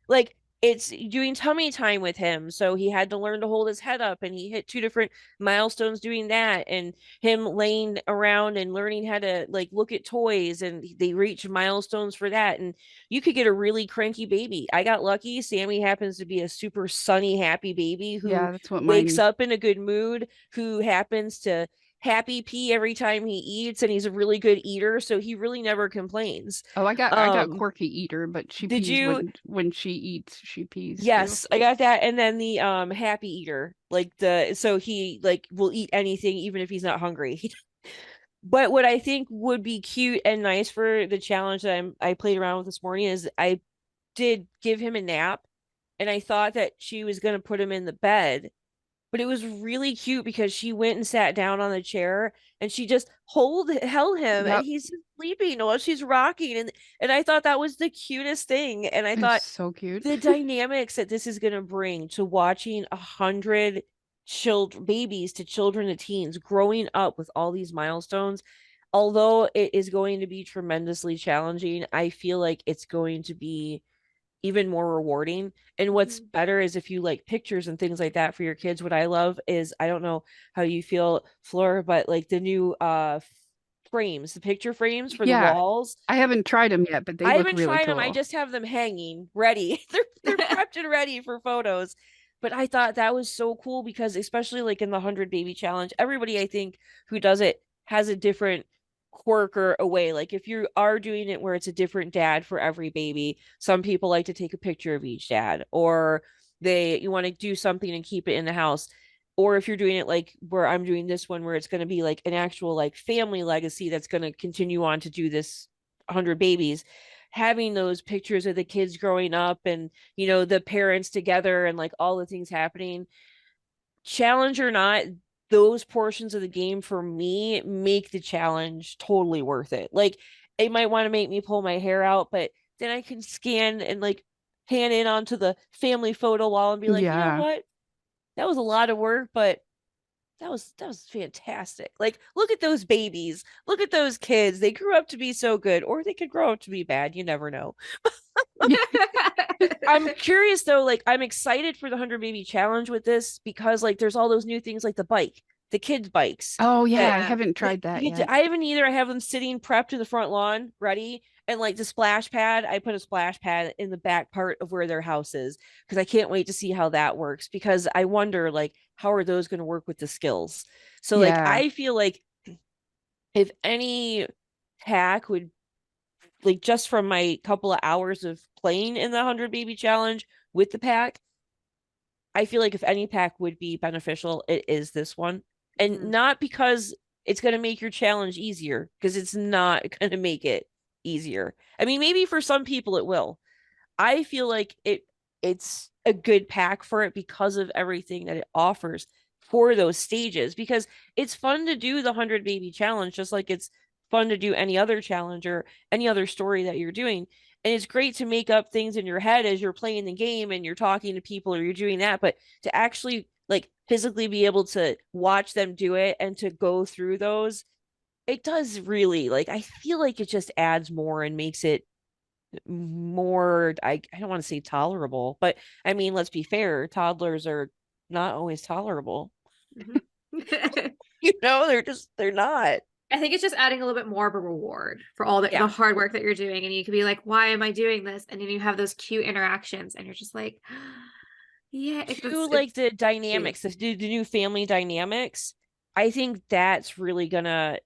like it's doing tummy time with him, so he had to learn to hold his head up, and he hit two different milestones doing that, and him laying around and learning how to like look at toys, and they reach milestones for that. And you could get a really cranky baby. I got lucky. Sammy happens to be a super sunny, happy baby who Yeah, that's what wakes mine. up in a good mood, who happens to happy pee every time he eats, and he's a really good eater, so he really never complains. Oh, I got quirky eater, but she Did pees you? when she eats, she pees too. Yes, I got that. And then the happy eater, like so he like will eat anything even if he's not hungry. But what I think would be cute and nice for the challenge that I played around with this morning is I did give him a nap, and I thought that she was going to put him in the bed, but it was really cute because she went and sat down on the chair, and she just held him, and Yep, he's just sleeping while she's rocking. And I thought that was the cutest thing. And I it's thought so cute. the dynamics that this is going to bring to watching 100 children, babies to children to teens growing up with all these milestones, although it is going to be tremendously challenging, I feel like it's going to be even more rewarding. And what's better is if you like pictures and things like that for your kids. What I love is, I don't know how you feel, Fleur, but like the new frames, the picture frames for the Yeah, walls. I haven't tried them yet, but they I look haven't really tried them. I cool. just have them hanging ready. They're prepped and ready for photos. But I thought that was so cool because especially like in the 100 baby challenge, everybody I think who does it has a different quirk or a way. Like if you are doing it where it's a different dad for every baby, some people like to take a picture of each dad, or you want to do something and keep it in the house. Or if you're doing it like where I'm doing this one, where it's going to be like an actual like family legacy that's going to continue on to do this 100 babies, having those pictures of the kids growing up, and the parents together, and like all the things happening, challenge or not, those portions of the game for me make the challenge totally worth it. Like it might want to make me pull my hair out, but then I can scan and like pan in onto the family photo wall and be like, you know Yeah. what, that was a lot of work, but that was fantastic. Like, look at those babies. Look at those kids. They grew up to be so good, or they could grow up to be bad. You never know. I'm curious though, like I'm excited for the 100 baby challenge with this because like there's all those new things like the bike, the kids bikes Oh yeah, that I haven't tried that yet. I haven't either. I have them sitting prepped in the front lawn, ready. And like the splash pad, I put a splash pad in the back part of where their house is because I can't wait to see how that works, because I wonder like how are those going to work with the skills. So like Yeah. I feel like if any pack would, like, just from my couple of hours of playing in the 100 baby challenge with the pack, I feel like if any pack would be beneficial, it is this one. And Mhm. not because it's going to make your challenge easier, because it's not going to make it easier. I mean, maybe for some people it will. I feel like it's a good pack for it because of everything that it offers for those stages, because it's fun to do the 100 baby challenge just like it's fun to do any other challenge or any other story that you're doing. And it's great to make up things in your head as you're playing the game and you're talking to people or you're doing that, but to actually like physically be able to watch them do it and to go through those, it does really, like, I feel like it just adds more and makes it more, I don't want to say tolerable, but I mean, let's be fair, toddlers are not always tolerable. Mhm. They're not. I think it's just adding a little bit more of a reward for all the Yeah. hard work that you're doing. And you could be like, why am I doing this? And then you have those cute interactions and you're just like, yeah, To it's like the sweet. dynamics, the new family dynamics, I think that's really gonna,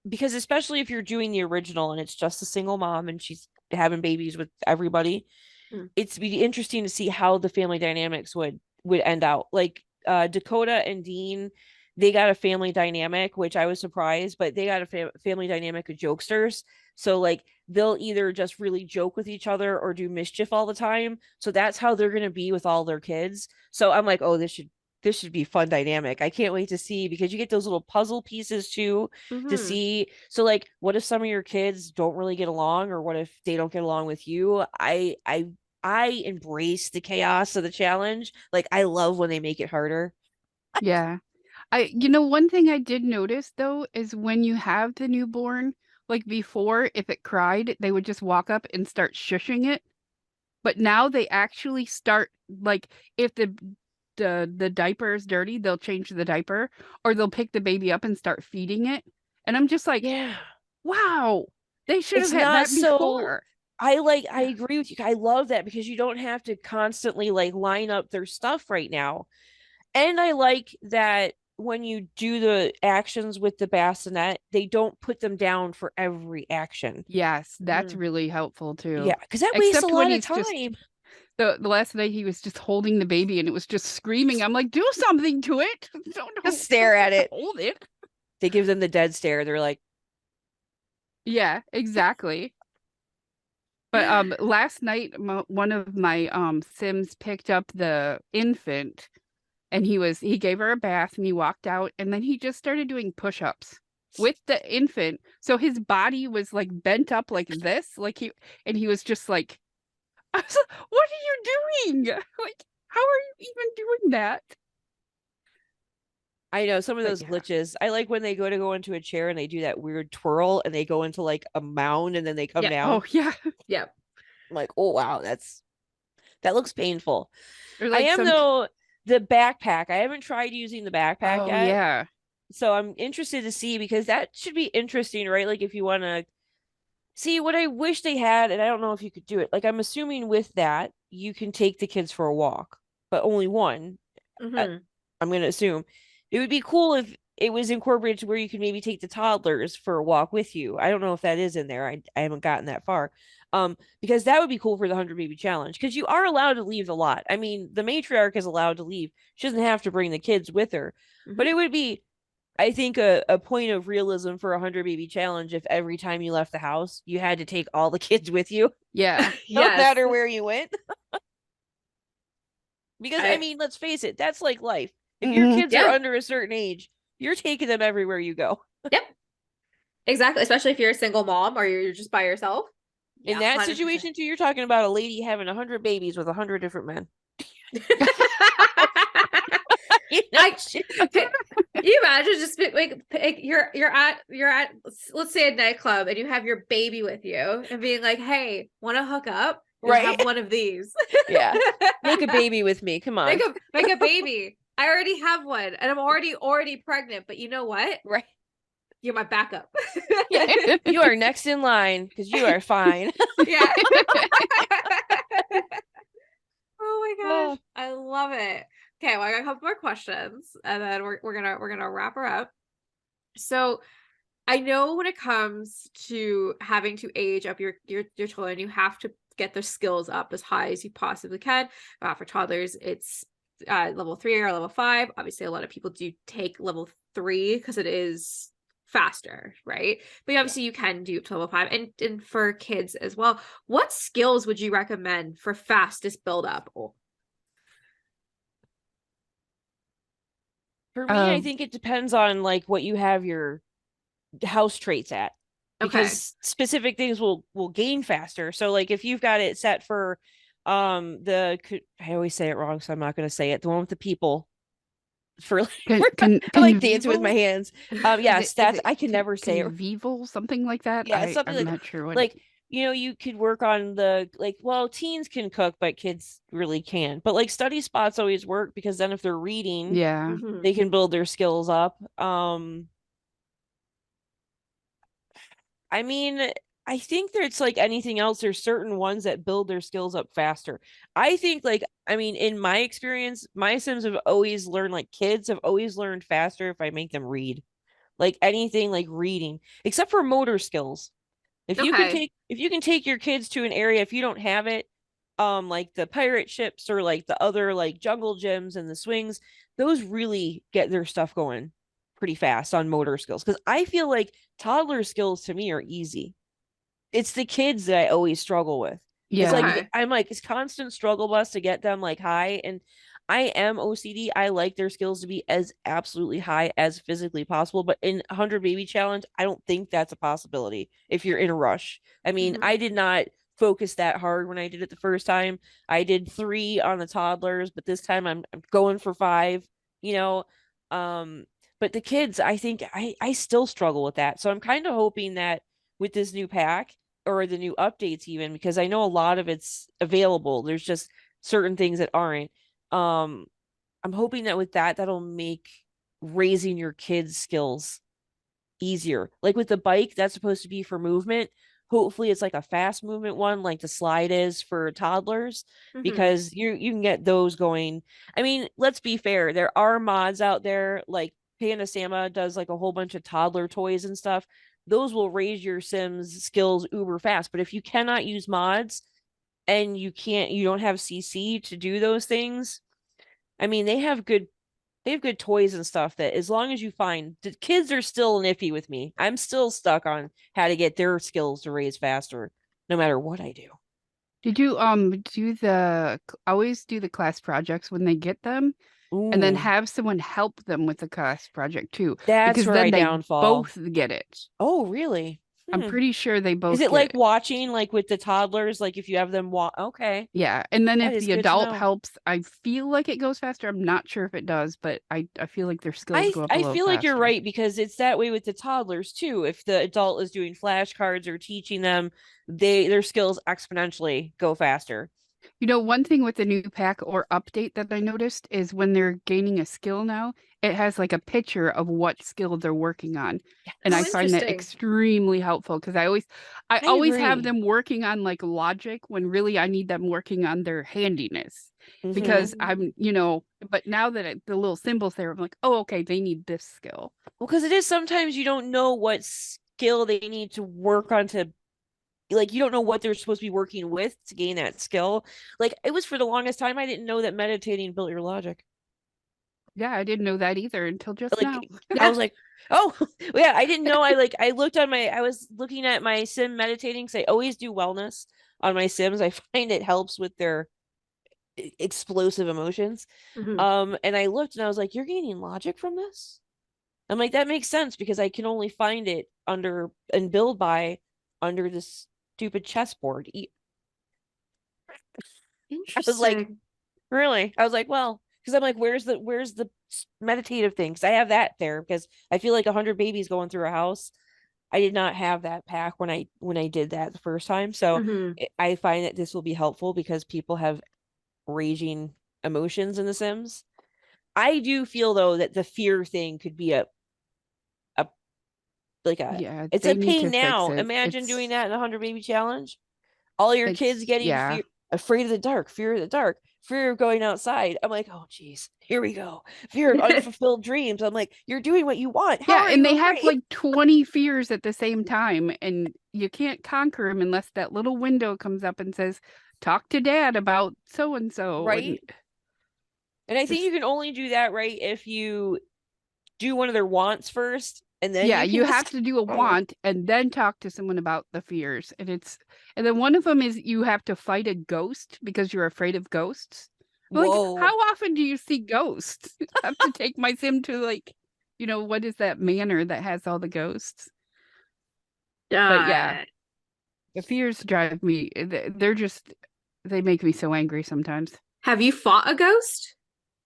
because especially if you're doing the original and it's just a single mom and she's having babies with everybody, Mm. it's be interesting to see how the family dynamics would end out. Like Dakota and Dean, they got a family dynamic, which I was surprised, but they got a family dynamic of jokesters. So like they'll either just really joke with each other or do mischief all the time. So that's how they're gonna be with all their kids. So I'm like, oh, this should be fun dynamic. I can't wait to see, because you get those little puzzle pieces too to Mm-hmm. see. So like what if some of your kids don't really get along, or what if they don't get along with you? I embrace the chaos of the challenge. Like I love when they make it harder. Yeah. One thing I did notice though is when you have the newborn, like before, if it cried, they would just walk up and start shushing it. But now they actually start, like, if the diaper is dirty, they'll change the diaper, or they'll pick the baby up and start feeding it. And I'm just like, Yeah. wow, they should have It's had not that so, before. I agree with you. I love that because you don't have to constantly like line up their stuff right now. And I like that when you do the actions with the bassinet, they don't put them down for every action. Yes, that's Mm-hmm. really helpful too. Yeah, because that wastes a Except when lot of he's just time. the last night he was just holding the baby and it was just screaming. I'm like, do something to it. Just Don't stare at just it. hold it. They give them the dead stare. They're like, Yeah, exactly. But last night one of my Sims picked up the infant and he gave her a bath and he walked out and then he just started doing push-ups with the infant. So his body was like bent up like this, he was just like, I was like, what are you doing? Like, how are you even doing that? I know some of But those yeah. glitches. I like when they go into a chair and they do that weird twirl and they go into like a mound and then they come Yep. down. Oh yeah. Yep. I'm like, oh wow, that looks painful. Or I like am some though, the backpack. I haven't tried using the backpack oh yet. yeah. So I'm interested to see, because that should be interesting, right? Like if you want to see what I wish they had, and I don't know if you could do it. Like I'm assuming with that, you can take the kids for a walk, but only one. I, Mm-hmm. I'm going to assume it would be cool if it was incorporated to where you could maybe take the toddlers for a walk with you. I don't know if that is in there. I haven't gotten that far. Because that would be cool for the 100 baby challenge, because you are allowed to leave a lot. I mean, the matriarch is allowed to leave. She doesn't have to bring the kids with her, Mm-hmm. but it would be, I think, a point of realism for a 100 baby challenge if every time you left the house, you had to take all the kids with you, Yeah. no Yes. matter where you went. Because I I mean, let's face it, that's like life. If your Mhm. kids are yeah. under a certain age, you're taking them everywhere you go. Yep. Exactly. Especially if you're a single mom or you're just by yourself. In Yeah, that 100%. situation, too, you're talking about a lady having 100 babies with 100 different men. You know, I can you imagine just like you're at let's say a nightclub and you have your baby with you and being like, hey, want to hook up? You right? have one of these. Yeah. Make a baby with me. Come on. Make a baby. I already have one and I'm already pregnant, but you know what? Right. You're my backup. Yeah, you are next in line because you are fine. Yeah. Oh my Oh. gosh, I love it. Okay, well, I got a couple more questions, and then we're gonna wrap her up. So I know when it comes to having to age up your children, you have to get their skills up as high as you possibly can. For toddlers, it's level 3 or level 5. Obviously, a lot of people do take level 3 because it is faster, right? But obviously, you can do to level 5, and for kids as well. What skills would you recommend for fastest build up? For me, I Um, think it depends on like what you have your house traits at, Okay. because specific things will gain faster. So like if you've got it set for I always say it wrong, so I'm not going to say it. The one with the people for I like dancing with my convival? hands. Is Yes, it that's I can never say it. convival, something like that? Yeah, something I'm like not sure what it. like you could work on the like, well, teens can cook, but kids really can't. But like study spots always work because then if they're reading, Yeah. Mhm. they can build their skills up. I mean, I think there's like anything else, there's certain ones that build their skills up faster. I think like, I mean, in my experience, my Sims have always learned, like kids have always learned faster if I make them read. Like anything like reading, except for motor skills. Okay. If you can take your kids to an area, if you don't have it, like the pirate ships or like the other like jungle gyms and the swings, those really get their stuff going pretty fast on motor skills. Because I feel like toddler skills to me are easy. It's the kids that I always struggle with. It's Yeah. like Okay. I'm like it's constant struggle bus to get them like high. And I am OCD. I like their skills to be as absolutely high as physically possible. But in 100 baby challenge, I don't think that's a possibility if you're in a rush. I mean, Mhm. I did not focus that hard when I did it the first time. I did 3 on the toddlers, but this time I'm going for 5, you know. Um, but the kids, I think I still struggle with that. So I'm kind of hoping that with this new pack or the new updates, even because I know a lot of it's available, there's just certain things that aren't. um I'm hoping that with that, that'll make raising your kids skills easier. Like with the bike, that's supposed to be for movement. Hopefully it's like a fast movement one like the slide is for toddlers, Mhm. because you can get those going. I mean, let's be fair, there are mods out there like Panda Sama does like a whole bunch of toddler toys and stuff. Those will raise your Sims skills uber fast. But if you cannot use mods and you don't have CC to do those things, I mean, they have good toys and stuff that as long as you find, the kids are still iffy with me. I'm still stuck on how to get their skills to raise faster no matter what I do. Did you always do the class projects when they get them, and then Ooh, have someone help them with the class project too? that's Because where I then they downfall. both get it. Oh, really? I'm Hmm. pretty sure they Is both it get like it. watching like with the toddlers, like if you have them okay. Yeah, and then That if is the good to adult know. helps, I feel like it goes faster. I'm not sure if it does, but I feel like their skills go up a I little feel like you're faster. right because it's that way with the toddlers too. If the adult is doing flashcards or teaching them, their skills exponentially go faster. You know, one thing with the new pack or update that I noticed is when they're gaining a skill now, it has like a picture of what skill they're working on. And Oh, I Yes, find that interesting. extremely helpful because I I always have agree. them working on like logic when really I need them working on their handiness. Mm-hmm. Because Mhm. but now that the little symbols there, I'm like, oh, okay, they need this skill. Well, because it is sometimes you don't know what skill they need to work on to, like, you don't know what they're supposed to be working with to gain that skill. Like it was for the longest time, I didn't know that meditating built your logic. Yeah, I didn't know that either until just now. Like I was like, oh yeah, I didn't know. I looked on my, I was looking at my sim meditating because I always do wellness on my Sims. I find it helps with their explosive emotions. Mhm. And I looked and I was like, you're gaining logic from this? I'm like, that makes sense because I can only find it under and build by under this stupid chessboard. I was like, Interesting. really? I was like, well, because I'm like, where's the meditative thing? Because I have that there because I feel like 100 babies going through a house. I did not have that pack when I did that the first time. So Mhm. I find that this will be helpful because people have raging emotions in The Sims. I do feel though that the fear thing could be a like a Yeah, it's they a need pain to fix now. it. Imagine doing that in the 100 baby challenge. All your kids getting yeah. afraid of the dark, fear of the dark, fear of going outside. I'm like, oh geez, here we go. Fear of unfulfilled dreams. I'm like, you're doing what you want. How Yeah, are and you they have afraid? like 20 fears at the same time, and you can't conquer them unless that little window comes up and says, "Talk to Dad about so and so." And Right. And I think it's you can only do that right if you do one of their wants first, and then yeah, you you can have to do a want and then talk to someone about the fears. And then one of them is you have to fight a ghost because you're afraid of ghosts. Like, Whoa. how often do you see ghosts? I have to take my sim to like, what is that manor that has all the ghosts? But yeah, the fears drive me. They make me so angry sometimes. Have you fought a ghost?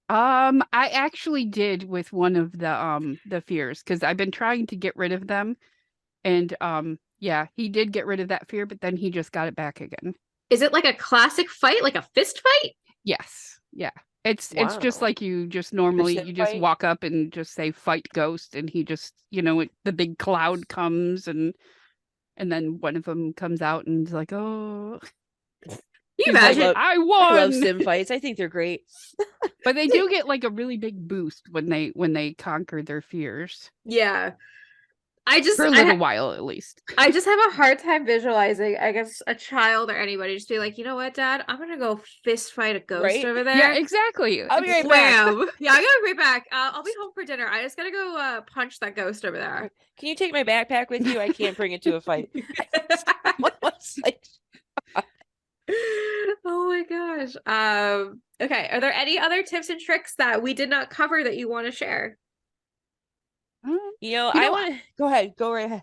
I actually did with one of the fears because I've been trying to get rid of them. And yeah, he did get rid of that fear, but then he just got it back again. Is it like a classic fight, like a fist fight? Yes. Yeah. It's just Wow. like you just normally Sim you just fight? walk up and just say fight ghost and he just, the big cloud comes and then one of them comes out and is like, "Oh." Can you He's like, imagine? "I I love won." sim fights. I think they're great. But they do get like a really big boost when they conquer their fears. Yeah. For a little while at least. I just have a hard time visualizing, I guess, a child or anybody just be like, you know what, Dad? I'm gonna go fist fight a ghost Right? over Yeah, there. exactly. I'll be right back. Wham! Yeah, I gotta be right back. I'll be home for dinner. I just gotta go punch that ghost over there. Can you take my backpack with you? I can't bring it to a fight. Like, Oh my gosh. Okay. Are there any other tips and tricks that we did not cover that you want to share? I want to go ahead. Go right ahead.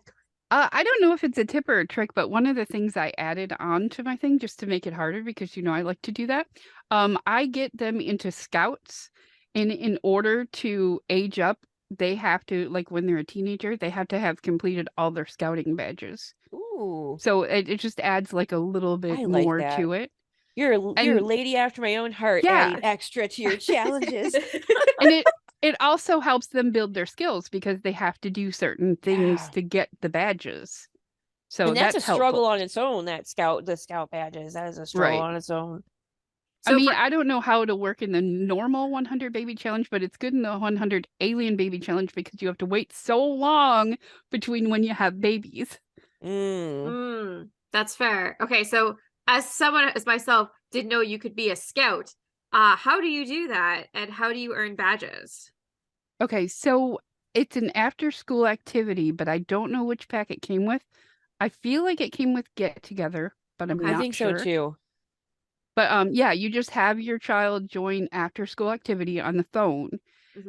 I don't know if it's a tip or a trick, but one of the things I added on to my thing just to make it harder because I like to do that. I get them into scouts, and in order to age up, they have to, like when they're a teenager, they have to have completed all their scouting badges. Ooh, So it just adds like a little bit I like more that. to it. You're a And lady after my own heart, yeah, adding extra to your challenges. and it also helps them build their skills because they have to do certain things Yeah. to get the badges. So And that's a struggle helpful. on its own, the scout badges. That is a struggle Right. on its own. I mean, I don't know how to work in the normal 100 baby challenge, but it's good in the 100 alien baby challenge because you have to wait so long between when you have babies. That's fair. Okay, so as someone as myself didn't know you could be a scout, how do you do that and how do you earn badges? Okay, so it's an after school activity, but I don't know which pack it came with. I feel like it came with Get Together, but I'm Okay. I not think sure. so too. But yeah, you just have your child join after school activity on the phone.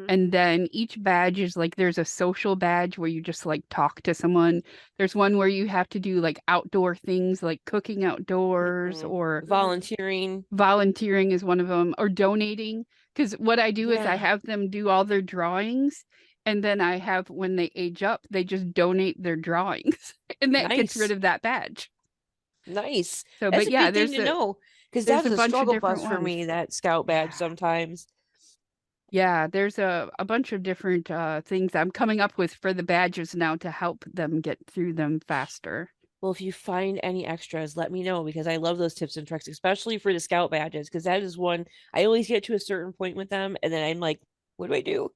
And then each badge is like there's a social badge where you just like talk to someone. There's one where you have to do like outdoor things like cooking outdoors or volunteering. Volunteering is one of them, or donating. Because what I do is I have them do all their drawings, and then I have when they age up, they just donate their drawings, and that gets rid Nice. of that badge. Nice. So, That's but a yeah, good thing to know because there's that's a a bunch of struggle different bus for me, ones. that scout badge Yeah. sometimes. Yeah, there's a bunch of different things I'm coming up with for the badges now to help them get through them faster. Well, if you find any extras, let me know because I love those tips and tricks, especially for the scout badges, because that is one I always get to a certain point with them, and then I'm like, what do I do?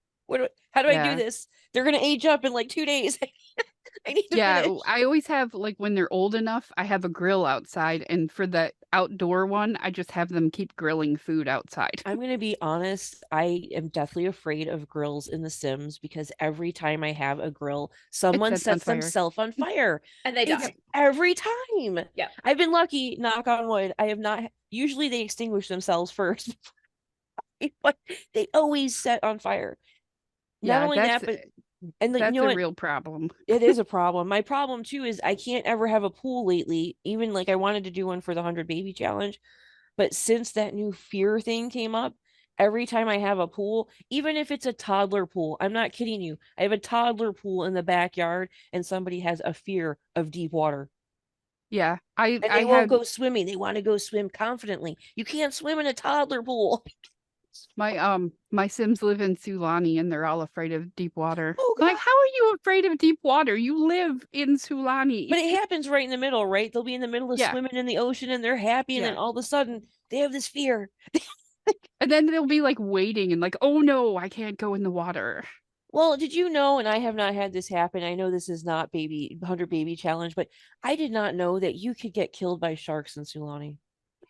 How do I do Yeah. this? They're gonna age up in like 2 days. I need to Yeah, finish. I always have like when they're old enough, I have a grill outside, and for the outdoor one, I just have them keep grilling food outside. I'm gonna be honest, I am deathly afraid of grills in The Sims because every time I have a grill, someone sets on sets fire. themselves on fire. And they It's die. every time. Yeah. I've been lucky, knock on wood. I have not usually they extinguish themselves first. But they always set on fire. Not Yeah, only that, but and like, you that's know a what? real problem. It is a problem. My problem too is I can't ever have a pool lately. Even like I wanted to do one for the 100 baby challenge, but since that new fear thing came up, every time I have a pool, even if it's a toddler pool, I'm not kidding you. I have a toddler pool in the backyard and somebody has a fear of deep water. Yeah, And they won't go swimming. They want to go swim confidently. You can't swim in a toddler pool. My Sims live in Sulani and they're all afraid of deep water. Oh Like, God. how are you afraid of deep water? You live in Sulani. But it happens right in the middle, right? They'll be in the middle of Yeah, swimming in the ocean and they're happy, and then yeah. all of a sudden they have this fear. And then they'll be like waiting and like, oh no, I can't go in the water. Well, did you know, and I have not had this happen. I know this is not baby 100 baby challenge, but I did not know that you could get killed by sharks in Sulani.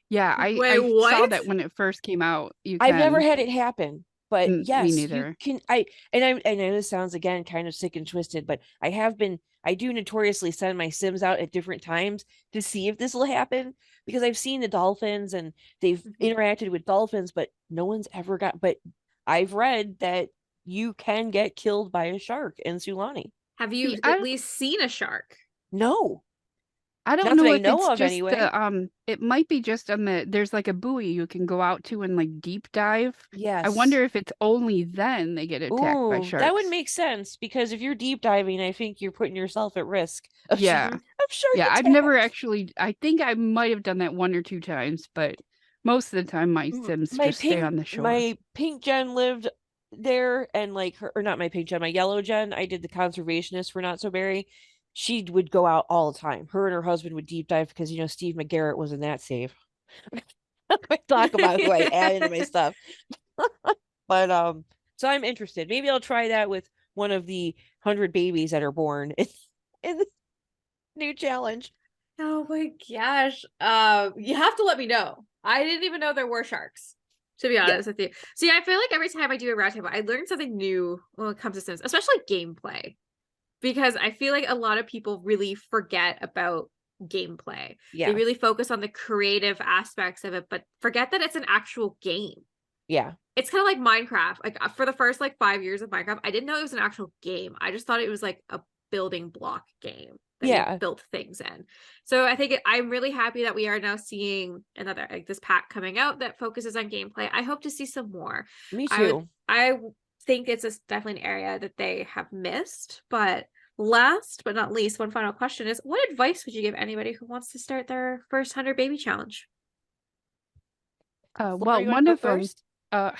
Yeah, Wait, I saw what? that when it first came out. You I've never can. had it happen, but Me yes, you neither. can. I know this sounds again kind of sick and twisted, but I do notoriously send my Sims out at different times to see if this will happen, because I've seen the dolphins and they've Mhm. interacted with dolphins, but no one's ever got, but I've read that you can get killed by a shark in Sulani. Have See, you at least seen a shark? No, I don't not that know I if know it's of just anyway. it might be just on there's like a buoy you can go out to and like deep dive. I Yes. wonder if it's only then they get attacked by Ooh, that would sharks. make sense, because if you're deep diving, I think you're putting yourself at risk of Yeah. Mhm. of shark Yeah, I've never attacks. actually I think I might have done that one or two times, but most of the time my Sims just stay on the shore. My pink gen lived there, and like her, or not my pink gen, my yellow gen, I did the conservationist for Not So Berry. She would go out all the time. Her and her husband would deep dive because Steve McGarrett was in that save. I talk about who I add into my stuff. But so I'm interested. Maybe I'll try that with one of the 100 babies that are born in the new challenge. Oh my gosh. You have to let me know. I didn't even know there were sharks, to be Yeah. honest with you. See, I feel like every time I do a roundtable, I learn something new when it comes to Sims, especially gameplay. Because I feel like a lot of people really forget about gameplay. They Yeah. really focus on the creative aspects of it, but forget that it's an actual game. Yeah. It's kind of like Minecraft. Like for the first like 5 years of Minecraft, I didn't know it was an actual game. I just thought it was like a building block game that you Yeah. built things in. So I think I'm really happy that we are now seeing another like this pack coming out that focuses on gameplay. I hope to see some more. Me too. I think it's definitely an area that they have missed. But last but not least, one final question is: what advice would you give anybody who wants to start their first 100 baby challenge? Flora, Well, you want to one go of them first? uh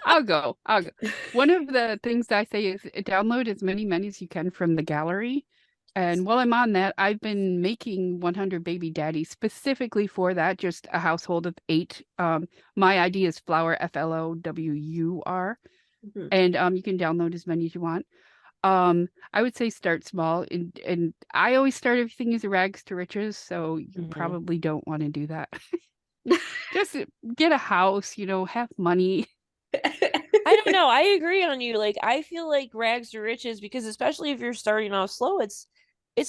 I'll go. I'll go. One of the things I say is download as many as you can from the gallery. And while I'm on that, I've been making 100 Baby Daddy specifically for that, just a household of 8. My ID is Flowur, Flowur. Mhm. And you can download as many as you want. I would say start small, and I always start everything as rags to riches, so you Mhm. probably don't want to do that. Just get a house, have money. I don't know. I agree on you. Like, I feel like rags to riches, because especially if you're starting off slow, it's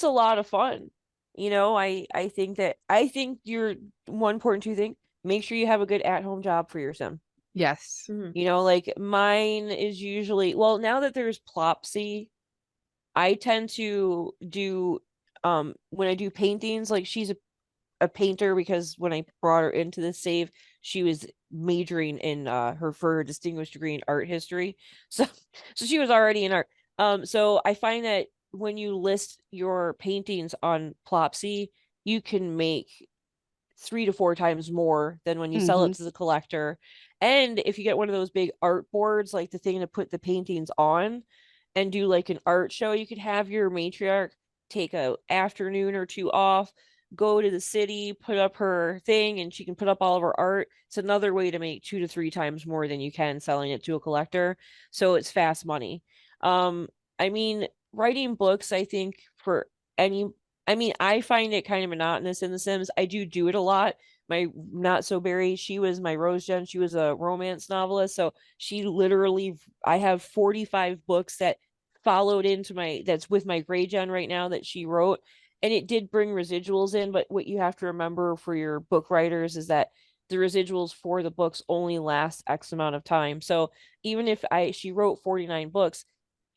a lot of fun. I think you're one important two thing. Make sure you have a good at-home job for your sim. Yes. Mhm. Like mine is usually, well, now that there's Plopsy, I tend to do when I do paintings, like she's a painter, because when I brought her into the save, she was majoring in her distinguished degree in art history. So so she was already in art. So I find that when you list your paintings on Plopsy, you can make 3 to 4 times more than when you sell Mm-hmm. it to the collector. And if you get one of those big art boards, like the thing to put the paintings on, and do like an art show, you could have your matriarch take a afternoon or two off, go to the city, put up her thing, and she can put up all of her art. It's another way to make 2 to 3 times more than you can selling it to a collector. So it's fast money. I mean, writing books, I think for any I find it kind of monotonous in The Sims. I do it a lot. My Not So Berry, she was my Rose Gen. She was a romance novelist. So she literally, I have 45 books that followed into that's with my Gray Gen right now that she wrote. And it did bring residuals in. But what you have to remember for your book writers is that the residuals for the books only last X amount of time. So even if she wrote 49 books,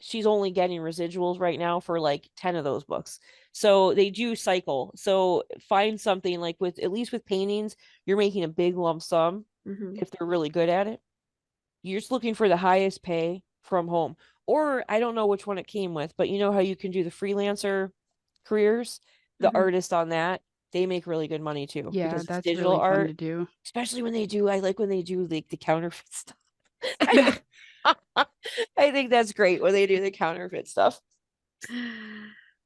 she's only getting residuals right now for like 10 of those books. So they do cycle. So find something like, with at least with paintings, you're making a big lump sum Mhm. if they're really good at it. You're just looking for the highest pay from home. Or I don't know which one it came with, but you know how you can do the freelancer careers, the Mhm. artist on that. they make really good money too Yeah, because it's that's digital really fun art, to do. especially when they do. I like when they do like the counterfeit stuff. Yeah. I think that's great when they do the counterfeit stuff.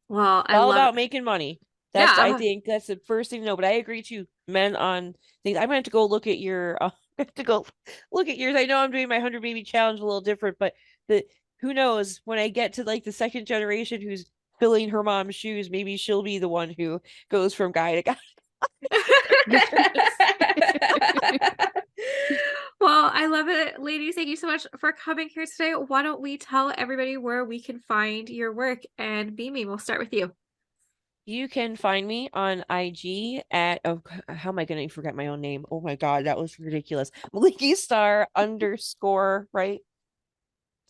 Well, I All love it. about making money. That's I Yeah. think that's the first thing to know. But I agree too. Men on things. I'm gonna have to go look at your. I have to go look at yours. I know I'm doing my 100 baby challenge a little different, but the who knows when I get to like the second generation who's filling her mom's shoes, maybe she'll be the one who goes from guy to guy. Well, I love it. Ladies, thank you so much for coming here today. Why don't we tell everybody where we can find your work? And Mimi, we'll start with you. You can find me on IG at how am I gonna forget my own name? Oh my god, that was ridiculous. Maliki Star underscore, right?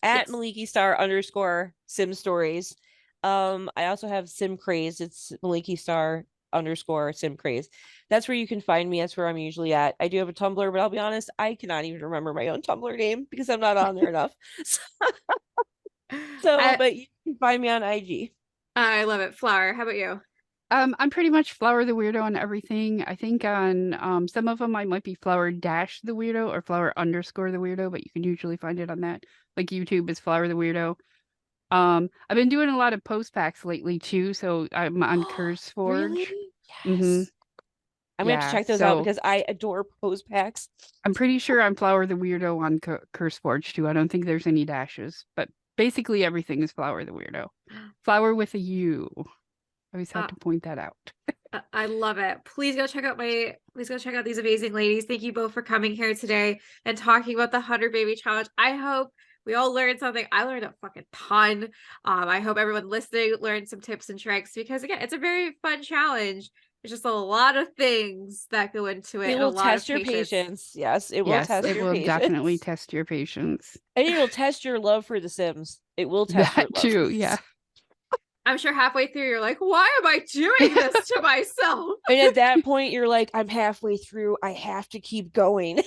At Yes. Maliki Star underscore Sim Stories. I also have Sim Craze. It's Maliki Star underscore Sim Craze. That's where you can find me. That's where I'm usually at. I do have a Tumblr, but I'll be honest, I cannot even remember my own Tumblr name because I'm not on there enough. So, I but you can find me on IG. I love it. Flower, how about you? I'm pretty much Flowur The Weirdo on everything. I think on some of them I might be Flowur dash the Weirdo or Flowur underscore the Weirdo, but you can usually find it on that. Like YouTube is Flowur The Weirdo. I've been doing a lot of post packs lately too, so I'm on Curse Forge. Really? Mm-hmm. Yes. I'm gonna have to Yeah, check those out so because I adore pose packs. I'm pretty sure I'm Flowur The Weirdo on Curse Forge too. I don't think there's any dashes, but basically everything is Flowur The Weirdo. Flower with a U. I always Uh, had to point that out. I love it. Please go check out these amazing ladies. Thank you both for coming here today and talking about the 100 baby challenge. I hope we all learned something. I learned a fucking ton. I hope everyone listening learned some tips and tricks because again, it's a very fun challenge. There's just a lot of things that go into it It and a will lot of test your patience. patience. Yes, it will Yes, test it your will definitely patience. test your patience. And it'll test your love for The Sims. It will test your That love for too, The yeah. Sims. I'm sure halfway through you're like, why am I doing this to myself? And at that point, you're like, I'm halfway through. I have to keep going.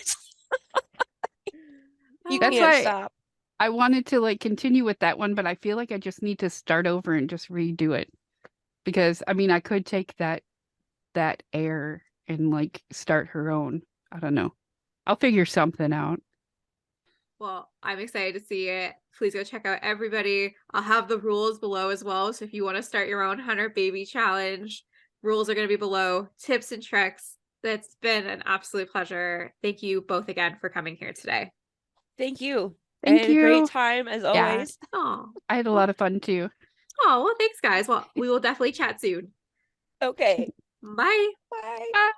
You That's can't why stop. I wanted to like continue with that one, but I feel like I just need to start over and just redo it. Because I mean I could take that air and like start her own. I don't know. I'll figure something out. Well, I'm excited to see it. Please go check out everybody. I'll have the rules below as well. So if you want to start your own 100 baby challenge, rules are going to be below, tips and tricks. That's been an absolute pleasure. Thank you both again for coming here today. Thank you. I Thank had a great you. time as Yeah, always. Oh, I had a well, lot of fun too. well, thanks, guys. Well, we will definitely chat soon. Okay. Bye. Bye. Bye.